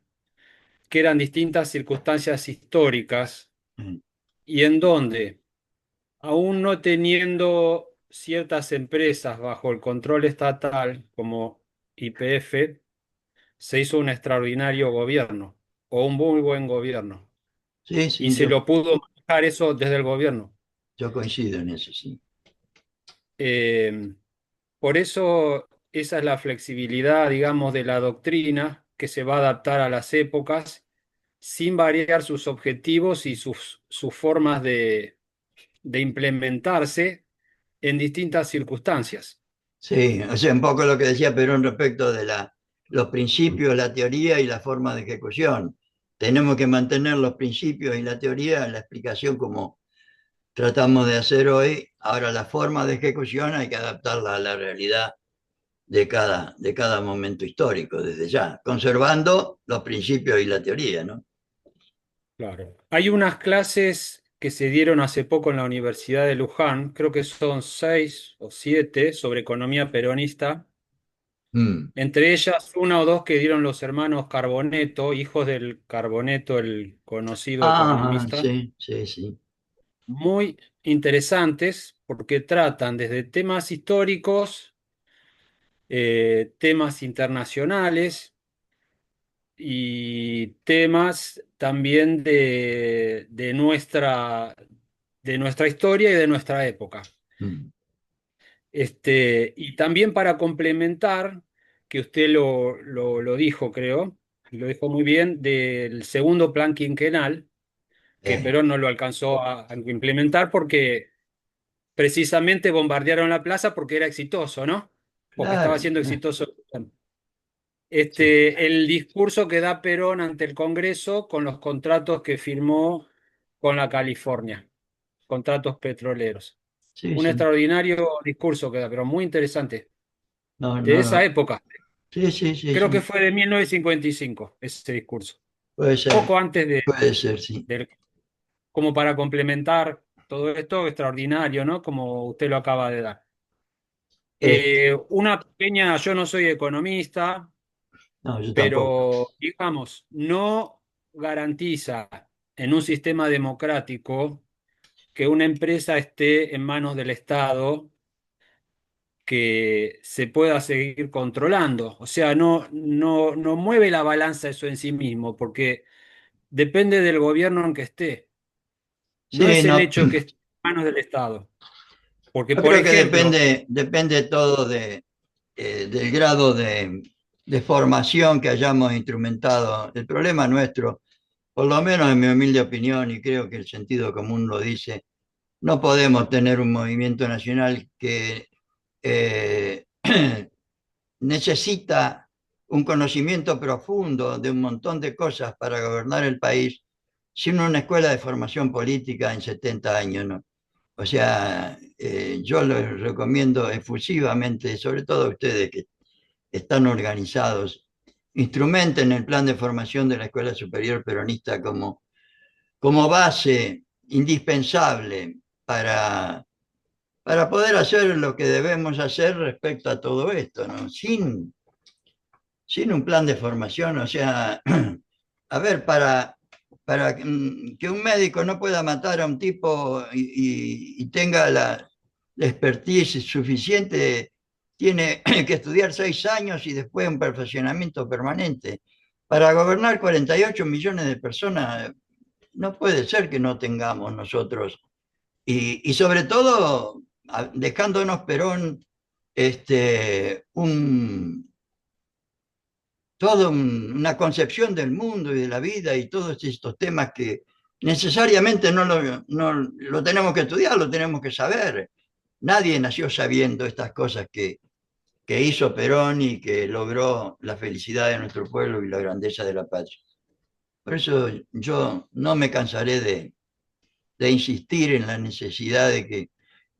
que eran distintas circunstancias históricas y en donde, aún no teniendo ciertas empresas bajo el control estatal, como YPF, se hizo un extraordinario gobierno o un muy buen gobierno Sí, y sí, se yo, lo pudo manejar eso desde el gobierno. Yo coincido en eso, sí. Eh, por eso esa es la flexibilidad, digamos, de la doctrina que se va a adaptar a las épocas sin variar sus objetivos y sus formas de implementarse en distintas circunstancias. Sí, o sea, un poco lo que decía Perón respecto de los principios, la teoría y la forma de ejecución. Tenemos que mantener los principios y la teoría, la explicación como tratamos de hacer hoy. Ahora la forma de ejecución hay que adaptarla a la realidad de cada momento histórico desde ya, conservando los principios y la teoría, ¿no? Claro. Hay unas clases que se dieron hace poco en la Universidad de Luján, creo que son 6 o 7, sobre economía peronista. Mm. Entre ellas, una o dos que dieron los hermanos Carboneto, hijos del Carboneto, el conocido Ajá, economista, sí, sí, sí. muy interesantes porque tratan desde temas históricos, temas internacionales y temas también de nuestra historia y de nuestra época. Mm. Y también para complementar, que usted lo dijo, creo, y lo dijo muy bien, del segundo plan quinquenal, que Eh, Perón no lo alcanzó a implementar porque precisamente bombardearon la plaza porque era exitoso, ¿no? Porque estaba claro, siendo exitoso. sí, El discurso que da Perón ante el Congreso con los contratos que firmó con la California, contratos petroleros. sí, Un sí. extraordinario discurso que da, pero muy interesante. No, De no, esa no. época, Sí, sí, sí, creo que sí. fue de 1955 ese discurso. Puede ser, Poco antes puede ser, sí. como para complementar todo esto extraordinario, ¿no? Como usted lo acaba de dar. Este, Una pequeña, yo no soy economista, no, yo tampoco. pero digamos, no garantiza en un sistema democrático que una empresa esté en manos del Estado, que se pueda seguir controlando. O sea, no mueve la balanza eso en sí mismo, porque depende del gobierno en que esté. No Sí, es el no, hecho que esté en manos del Estado. Porque, yo por creo que ejemplo, depende todo del grado de formación que hayamos instrumentado. El problema nuestro, por lo menos en mi humilde opinión, y creo que el sentido común lo dice, no podemos tener un movimiento nacional que eh, necesita un conocimiento profundo de un montón de cosas para gobernar el país sin una escuela de formación política en 70 años, ¿no? O sea, yo les recomiendo efusivamente, sobre todo a ustedes que están organizados, instrumenten el plan de formación de la Escuela Superior Peronista como base indispensable para poder hacer lo que debemos hacer respecto a todo esto, ¿no? Sin un plan de formación, o sea, a ver, para que un médico no pueda matar a un tipo y tenga la expertise suficiente, tiene que estudiar 6 años y después un perfeccionamiento permanente. Para gobernar 48 millones de personas, no puede ser que no tengamos nosotros. Y sobre todo, dejándonos Perón un, toda una concepción del mundo y de la vida y todos estos temas que necesariamente no lo tenemos que estudiar, lo tenemos que saber. Nadie nació sabiendo estas cosas que hizo Perón y que logró la felicidad de nuestro pueblo y la grandeza de la patria. Por eso yo no me cansaré de insistir en la necesidad de que...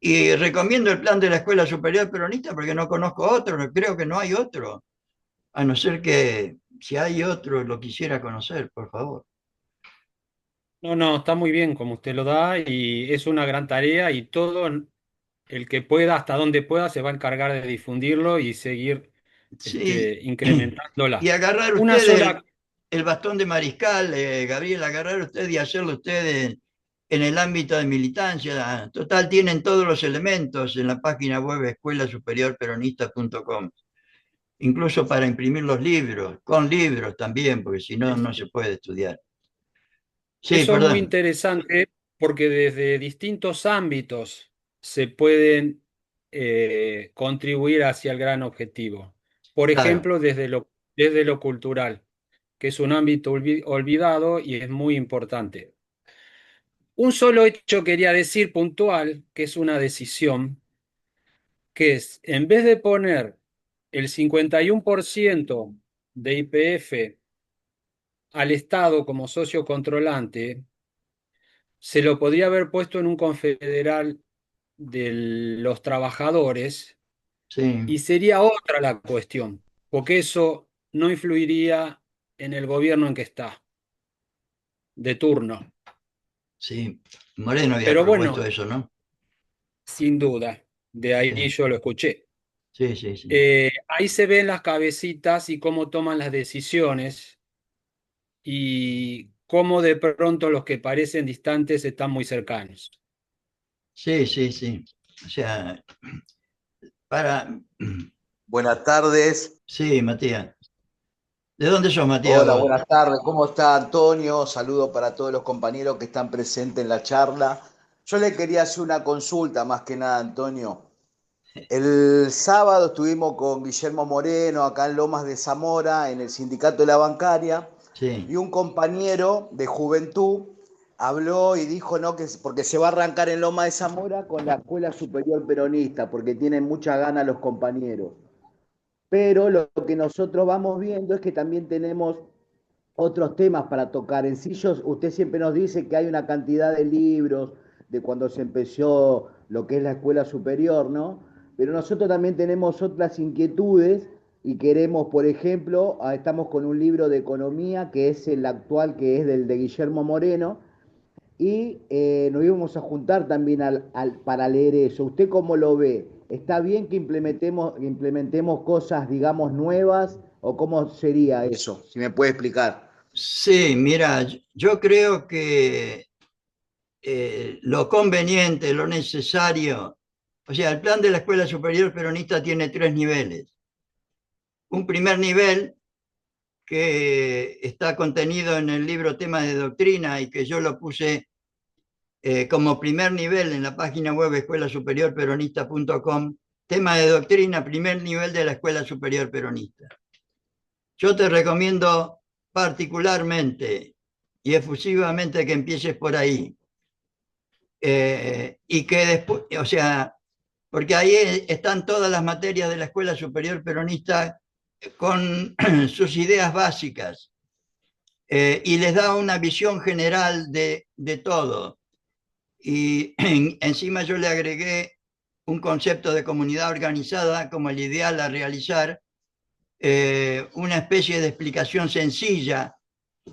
Y recomiendo el plan de la Escuela Superior Peronista porque no conozco otro, creo que no hay otro. A no ser que si hay otro lo quisiera conocer, por favor. no, está muy bien como usted lo da y es una gran tarea y todo el que pueda, hasta donde pueda, se va a encargar de difundirlo y seguir Sí, y incrementándola. agarrar Una usted sola, el bastón de mariscal, Gabriel, agarrar usted y hacerlo usted en el ámbito de militancia. Total, tienen todos los elementos en la página web escuelasuperiorperonista.com, incluso para imprimir los libros, con libros también, porque si no, no se puede estudiar. Sí, eso es muy perdón. interesante porque desde distintos ámbitos se pueden contribuir hacia el gran objetivo. Por Claro, ejemplo, desde lo cultural, que es un ámbito olvidado y es muy importante. Un solo hecho quería decir puntual, que es una decisión, que es, en vez de poner el 51% de YPF al Estado como socio controlante, se lo podría haber puesto en un confederal de los trabajadores sí, y sería otra la cuestión, porque eso no influiría en el gobierno en que está, de turno. sí. Moreno había Pero propuesto bueno, eso, ¿no? sin duda, de ahí Sí, yo lo escuché. sí, sí, sí. Ahí se ven las cabecitas y cómo toman las decisiones y cómo de pronto los que parecen distantes están muy cercanos. Sí, sí, sí. O sea, para... Buenas tardes. Sí, Matías. ¿De dónde sos, Matías, Hola, vos? buenas tardes. ¿Cómo está Antonio? Saludo para todos los compañeros que están presentes en la charla. Yo le quería hacer una consulta más que nada, Antonio. El sábado estuvimos con Guillermo Moreno acá en Lomas de Zamora, en el Sindicato de la Bancaria, Sí, y un compañero de juventud habló y dijo, ¿no? Que porque se va a arrancar en Lomas de Zamora con la Escuela Superior Peronista, porque tienen mucha gana los compañeros. Pero lo que nosotros vamos viendo es que también tenemos otros temas para tocar. En sí, usted siempre nos dice que hay una cantidad de libros de cuando se empezó lo que es la escuela superior, ¿no? Pero nosotros también tenemos otras inquietudes y queremos, por ejemplo, estamos con un libro de economía que es el actual, que es del de Guillermo Moreno, y nos íbamos a juntar también para leer eso. ¿Usted cómo lo ve? ¿Está bien que implementemos cosas, digamos, nuevas? ¿O cómo sería eso? Si me puede explicar. sí, mira, yo creo que lo conveniente, lo necesario, o sea, el plan de la Escuela Superior Peronista tiene tres niveles. Un primer nivel que está contenido en el libro Temas de Doctrina y que yo lo puse como primer nivel en la página web escuelasuperiorperonista.com, tema de doctrina, primer nivel de la Escuela Superior Peronista. Yo te recomiendo particularmente y efusivamente que empieces por ahí. Y que después, o sea, porque ahí están todas las materias de la Escuela Superior Peronista con sus ideas básicas y les da una visión general de todo. Y encima yo le agregué un concepto de comunidad organizada como el ideal a realizar, una especie de explicación sencilla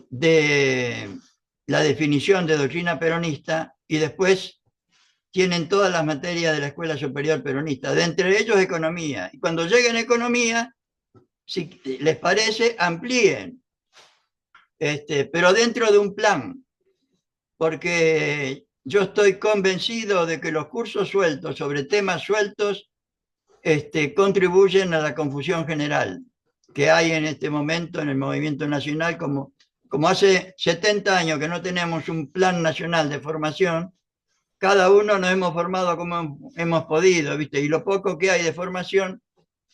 de la definición de doctrina peronista y después tienen todas las materias de la Escuela Superior Peronista, de entre ellos economía. Y cuando lleguen a economía, si les parece, amplíen, pero dentro de un plan, porque yo estoy convencido de que los cursos sueltos sobre temas sueltos contribuyen a la confusión general que hay en este momento en el movimiento nacional, como hace 70 años que no tenemos un plan nacional de formación, cada uno nos hemos formado como hemos podido, ¿viste? Y lo poco que hay de formación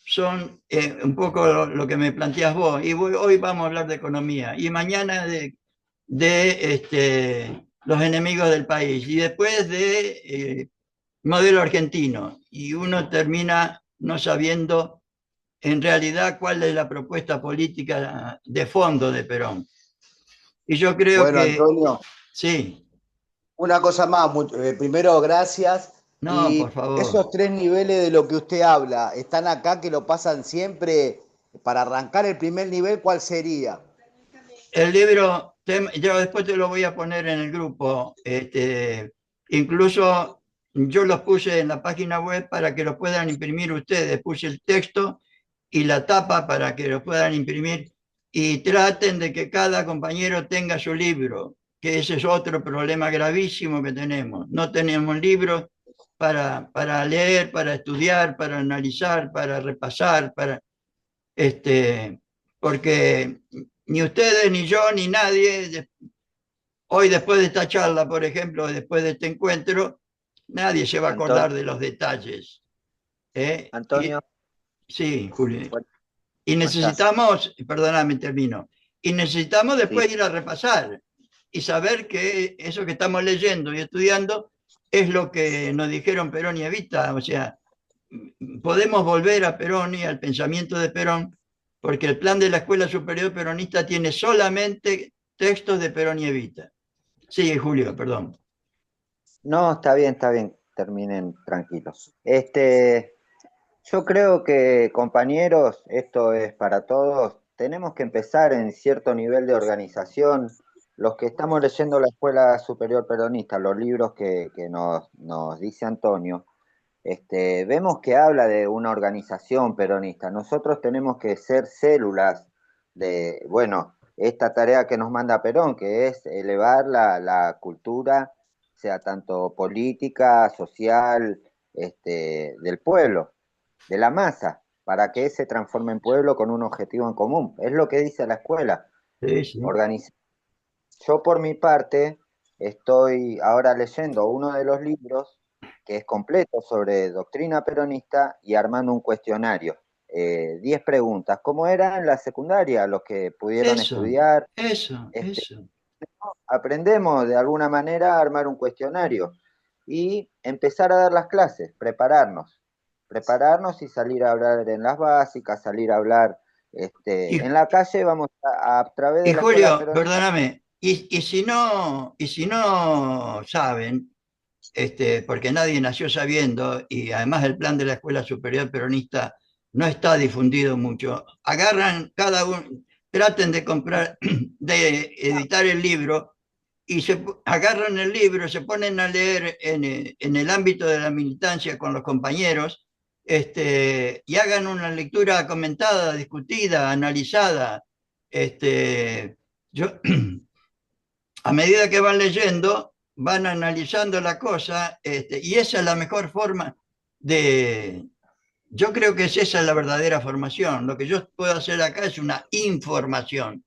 son un poco lo que me planteas vos. Y hoy vamos a hablar de economía y mañana de los enemigos del país y después de modelo argentino. Y uno termina no sabiendo en realidad cuál es la propuesta política de fondo de Perón. Y yo creo Bueno, que Antonio, sí, una cosa más. Primero, gracias. no, por Y favor. esos tres niveles de lo que usted habla, ¿están acá que lo pasan siempre? Para arrancar el primer nivel, ¿cuál sería? El libro, yo después te lo voy a poner en el grupo. Incluso yo los puse en la página web para que los puedan imprimir ustedes. Puse el texto y la tapa para que lo puedan imprimir y traten de que cada compañero tenga su libro, que ese es otro problema gravísimo que tenemos. No tenemos libros para leer, para estudiar, para analizar, para repasar, este, porque ni ustedes, ni yo, ni nadie Hoy, después de esta charla, por ejemplo, después de este encuentro, nadie se va a Antonio, acordar de los detalles. ¿Eh? Antonio, Sí, Julio. ¿cómo Y estás? necesitamos, perdóname, termino, y necesitamos Sí, después ir a repasar y saber que eso que estamos leyendo y estudiando es lo que nos dijeron Perón y Evita. O sea, podemos volver a Perón y al pensamiento de Perón, porque el plan de la Escuela Superior Peronista tiene solamente textos de Perón y Evita. Sí, Julio, perdón. no, está bien, terminen tranquilos. Yo creo que, compañeros, esto es para todos. Tenemos que empezar en cierto nivel de organización. Los que estamos leyendo la Escuela Superior Peronista, los libros que nos dice Antonio, vemos que habla de una organización peronista. Nosotros tenemos que ser células de, bueno, esta tarea que nos manda Perón, que es elevar la cultura, sea tanto política, social, del pueblo, de la masa, para que se transforme en pueblo con un objetivo en común. Es lo que dice la escuela. Sí, sí. Organiza. Yo por mi parte estoy ahora leyendo uno de los libros que es completo sobre doctrina peronista y armando un cuestionario. 10 preguntas, ¿cómo era en la secundaria? Los que pudieron Eso, estudiar, eso, este, eso. aprendemos de alguna manera a armar un cuestionario y empezar a dar las clases, prepararnos y salir a hablar en las básicas, salir a hablar Y, en la calle, vamos a través y de la escuela Julio, peronista. perdóname, y si no saben, porque nadie nació sabiendo, y además el plan de la Escuela Superior Peronista no está difundido mucho, agarran cada uno, traten de comprar, de editar el libro, y agarran el libro, se ponen a leer en el ámbito de la militancia con los compañeros, y hagan una lectura comentada, discutida, analizada. Yo, a medida que van leyendo, van analizando la cosa, y esa es la mejor forma de... Yo creo que esa es la verdadera formación. Lo que yo puedo hacer acá es una información.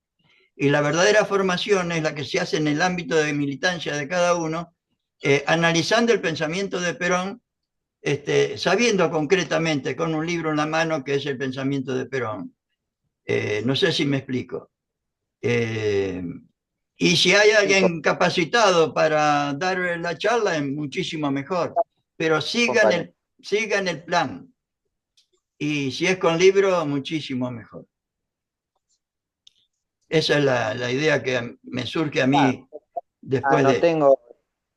Y la verdadera formación es la que se hace en el ámbito de militancia de cada uno, analizando el pensamiento de Perón, sabiendo concretamente con un libro en la mano que es el pensamiento de Perón. No sé si me explico. Eh, y si hay Sí, alguien capacitado para dar la charla, es muchísimo mejor. Pero compañero. sigan el plan. Y si es con libro, muchísimo mejor. Esa es la idea que me surge a Ah, mí ah, después de...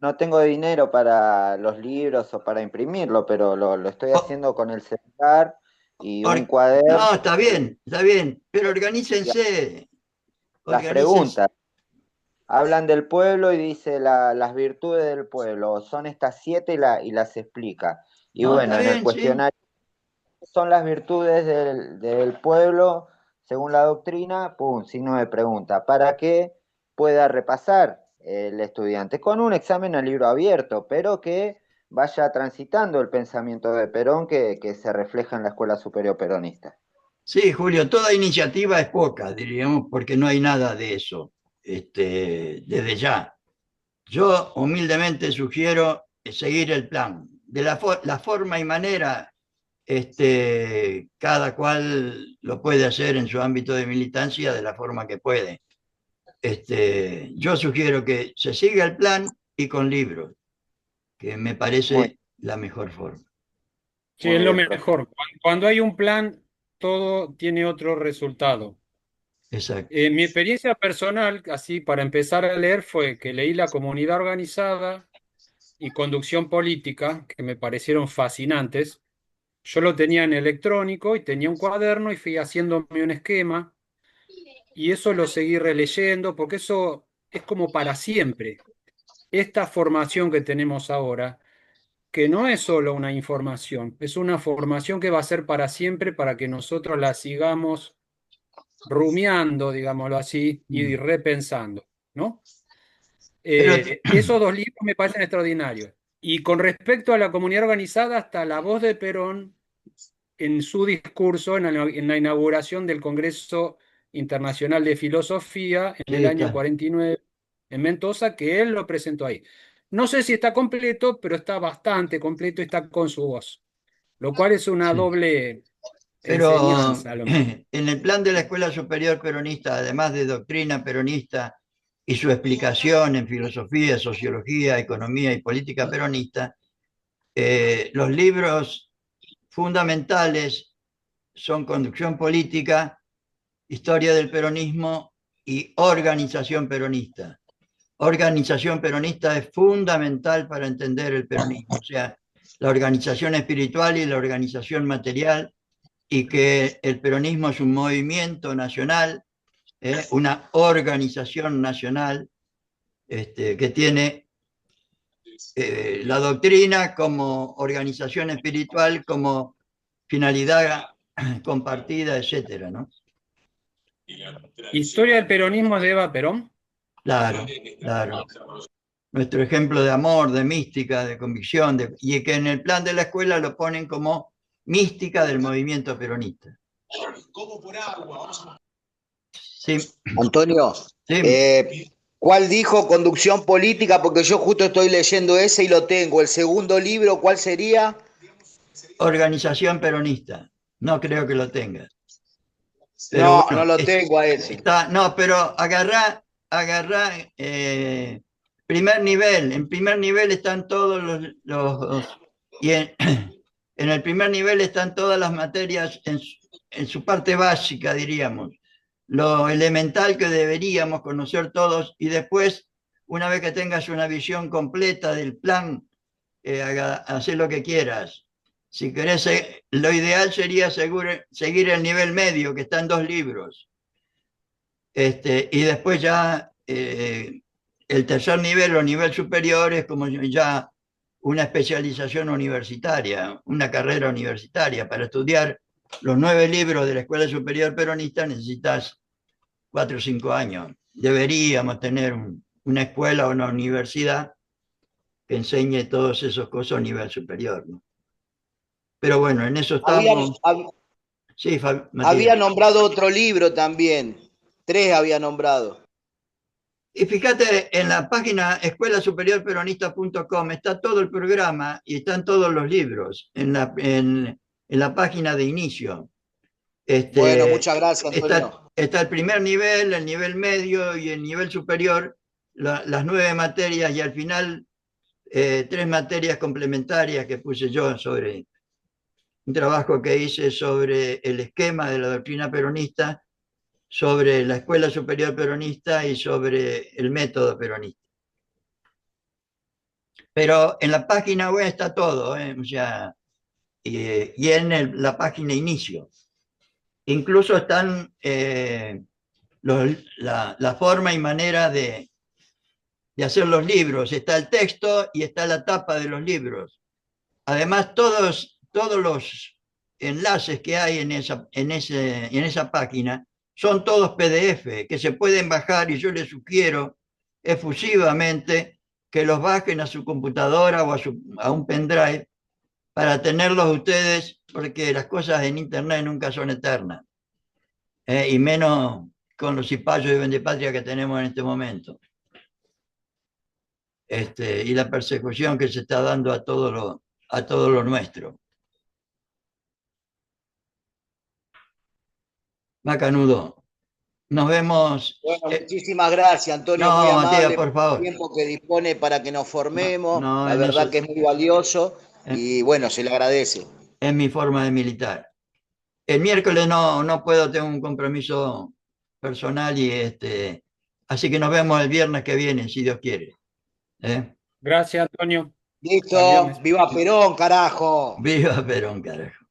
no tengo dinero para los libros o para imprimirlo, pero lo estoy o- haciendo con el celular y un cuaderno. No, está bien, pero Y las organícense. preguntas. Hablan del pueblo y dice las virtudes del pueblo. Son estas 7 y las explica. Y No, está bueno, en el bien, sí. cuestionario son las virtudes del pueblo según la doctrina, pum, signo de pregunta, para que pueda repasar el estudiante con un examen a libro abierto, pero que vaya transitando el pensamiento de Perón que se refleja en la Escuela Superior Peronista. Sí, Julio, toda iniciativa es poca, diríamos, porque no hay nada de eso, desde ya. Yo humildemente sugiero seguir el plan. De la forma y manera, cada cual lo puede hacer en su ámbito de militancia de la forma que puede. Yo sugiero que se siga el plan y con libros, que me Muy, parece la mejor forma. Sí, es muy lo bien, profe. mejor. Cuando hay un plan, todo tiene otro resultado. Exacto. Mi experiencia personal, así para empezar a leer, fue que leí La Comunidad Organizada y Conducción Política, que me parecieron fascinantes. Yo lo tenía en electrónico y tenía un cuaderno y fui haciéndome un esquema y eso lo seguí releyendo porque eso es como para siempre. Esta formación que tenemos ahora, que no es solo una información, es una formación que va a ser para siempre para que nosotros la sigamos rumiando, digámoslo así, y Mm. repensando, ¿no? Pero Esos dos libros me parecen extraordinarios. Y con respecto a la comunidad organizada, hasta la voz de Perón en su discurso en la inauguración del Congreso Internacional de Filosofía en sí, el año está. 49, en Mendoza, que él lo presentó ahí. No sé si está completo, pero está bastante completo y está con su voz, lo cual es una Sí. doble Pero enseñanza a lo mejor. en el plan de la Escuela Superior Peronista, además de doctrina peronista y su explicación en filosofía, sociología, economía y política peronista, los libros fundamentales son Conducción Política, Historia del Peronismo y Organización Peronista. Organización peronista es fundamental para entender el peronismo, o sea, la organización espiritual y la organización material, y que el peronismo es un movimiento nacional, una organización nacional que tiene la doctrina como organización espiritual, como finalidad compartida, etcétera, ¿no? Historia del peronismo de Eva Perón. Claro, claro. Nuestro ejemplo de amor, de mística, de convicción, y que en el plan de la escuela lo ponen como mística del movimiento peronista. Sí, Antonio, sí. ¿cuál dijo conducción política? Porque yo justo estoy leyendo ese y lo tengo. El segundo libro, ¿cuál sería? Organización peronista. No creo que lo tenga. Pero No, bueno, no lo tengo a ese. no, pero agarrá primer nivel. En primer nivel están todos y en el primer nivel están todas las materias en su parte básica, diríamos. Lo elemental que deberíamos conocer todos, y después, una vez que tengas una visión completa del plan, hacer lo que quieras. Si querés, lo ideal sería seguir el nivel medio, que está en 2 libros. Y después ya el tercer nivel o nivel superior es como ya una especialización universitaria, una carrera universitaria. Para estudiar los 9 libros de la Escuela Superior Peronista necesitas 4 o 5 años. Deberíamos tener una escuela o una universidad que enseñe todos esos cosas a nivel superior, ¿no? Pero bueno, en eso estamos. Sí, había nombrado otro libro también. 3 había nombrado. Y fíjate, en la página escuelasuperiorperonista.com está todo el programa y están todos los libros en la página de inicio. Bueno, muchas gracias, Antonio. Está el primer nivel, el nivel medio y el nivel superior, las 9 materias, y al final 3 materias complementarias que puse yo sobre un trabajo que hice sobre el esquema de la doctrina peronista, sobre la Escuela Superior Peronista y sobre el método peronista. Pero en la página web está todo, o sea, y en la página inicio. Incluso están la forma y manera de hacer los libros. Está el texto y está la tapa de los libros. Además, todos los enlaces que hay en esa página son todos PDF que se pueden bajar, y yo les sugiero efusivamente que los bajen a su computadora o a un pendrive para tenerlos ustedes, porque las cosas en internet nunca son eternas, y menos con los cipayos de vendepatria que tenemos en este momento, y la persecución que se está dando a todo lo nuestro. Macanudo, nos vemos. Bueno, muchísimas gracias, Antonio, No, muy amable Matías, por por el favor. tiempo que dispone para que nos formemos. No, La verdad que es muy valioso y bueno, se le agradece. Es mi forma de militar. El miércoles no puedo, tengo un compromiso personal, así que nos vemos el viernes que viene, si Dios quiere. Gracias, Antonio. Listo, viva Perón, carajo. Viva Perón, carajo.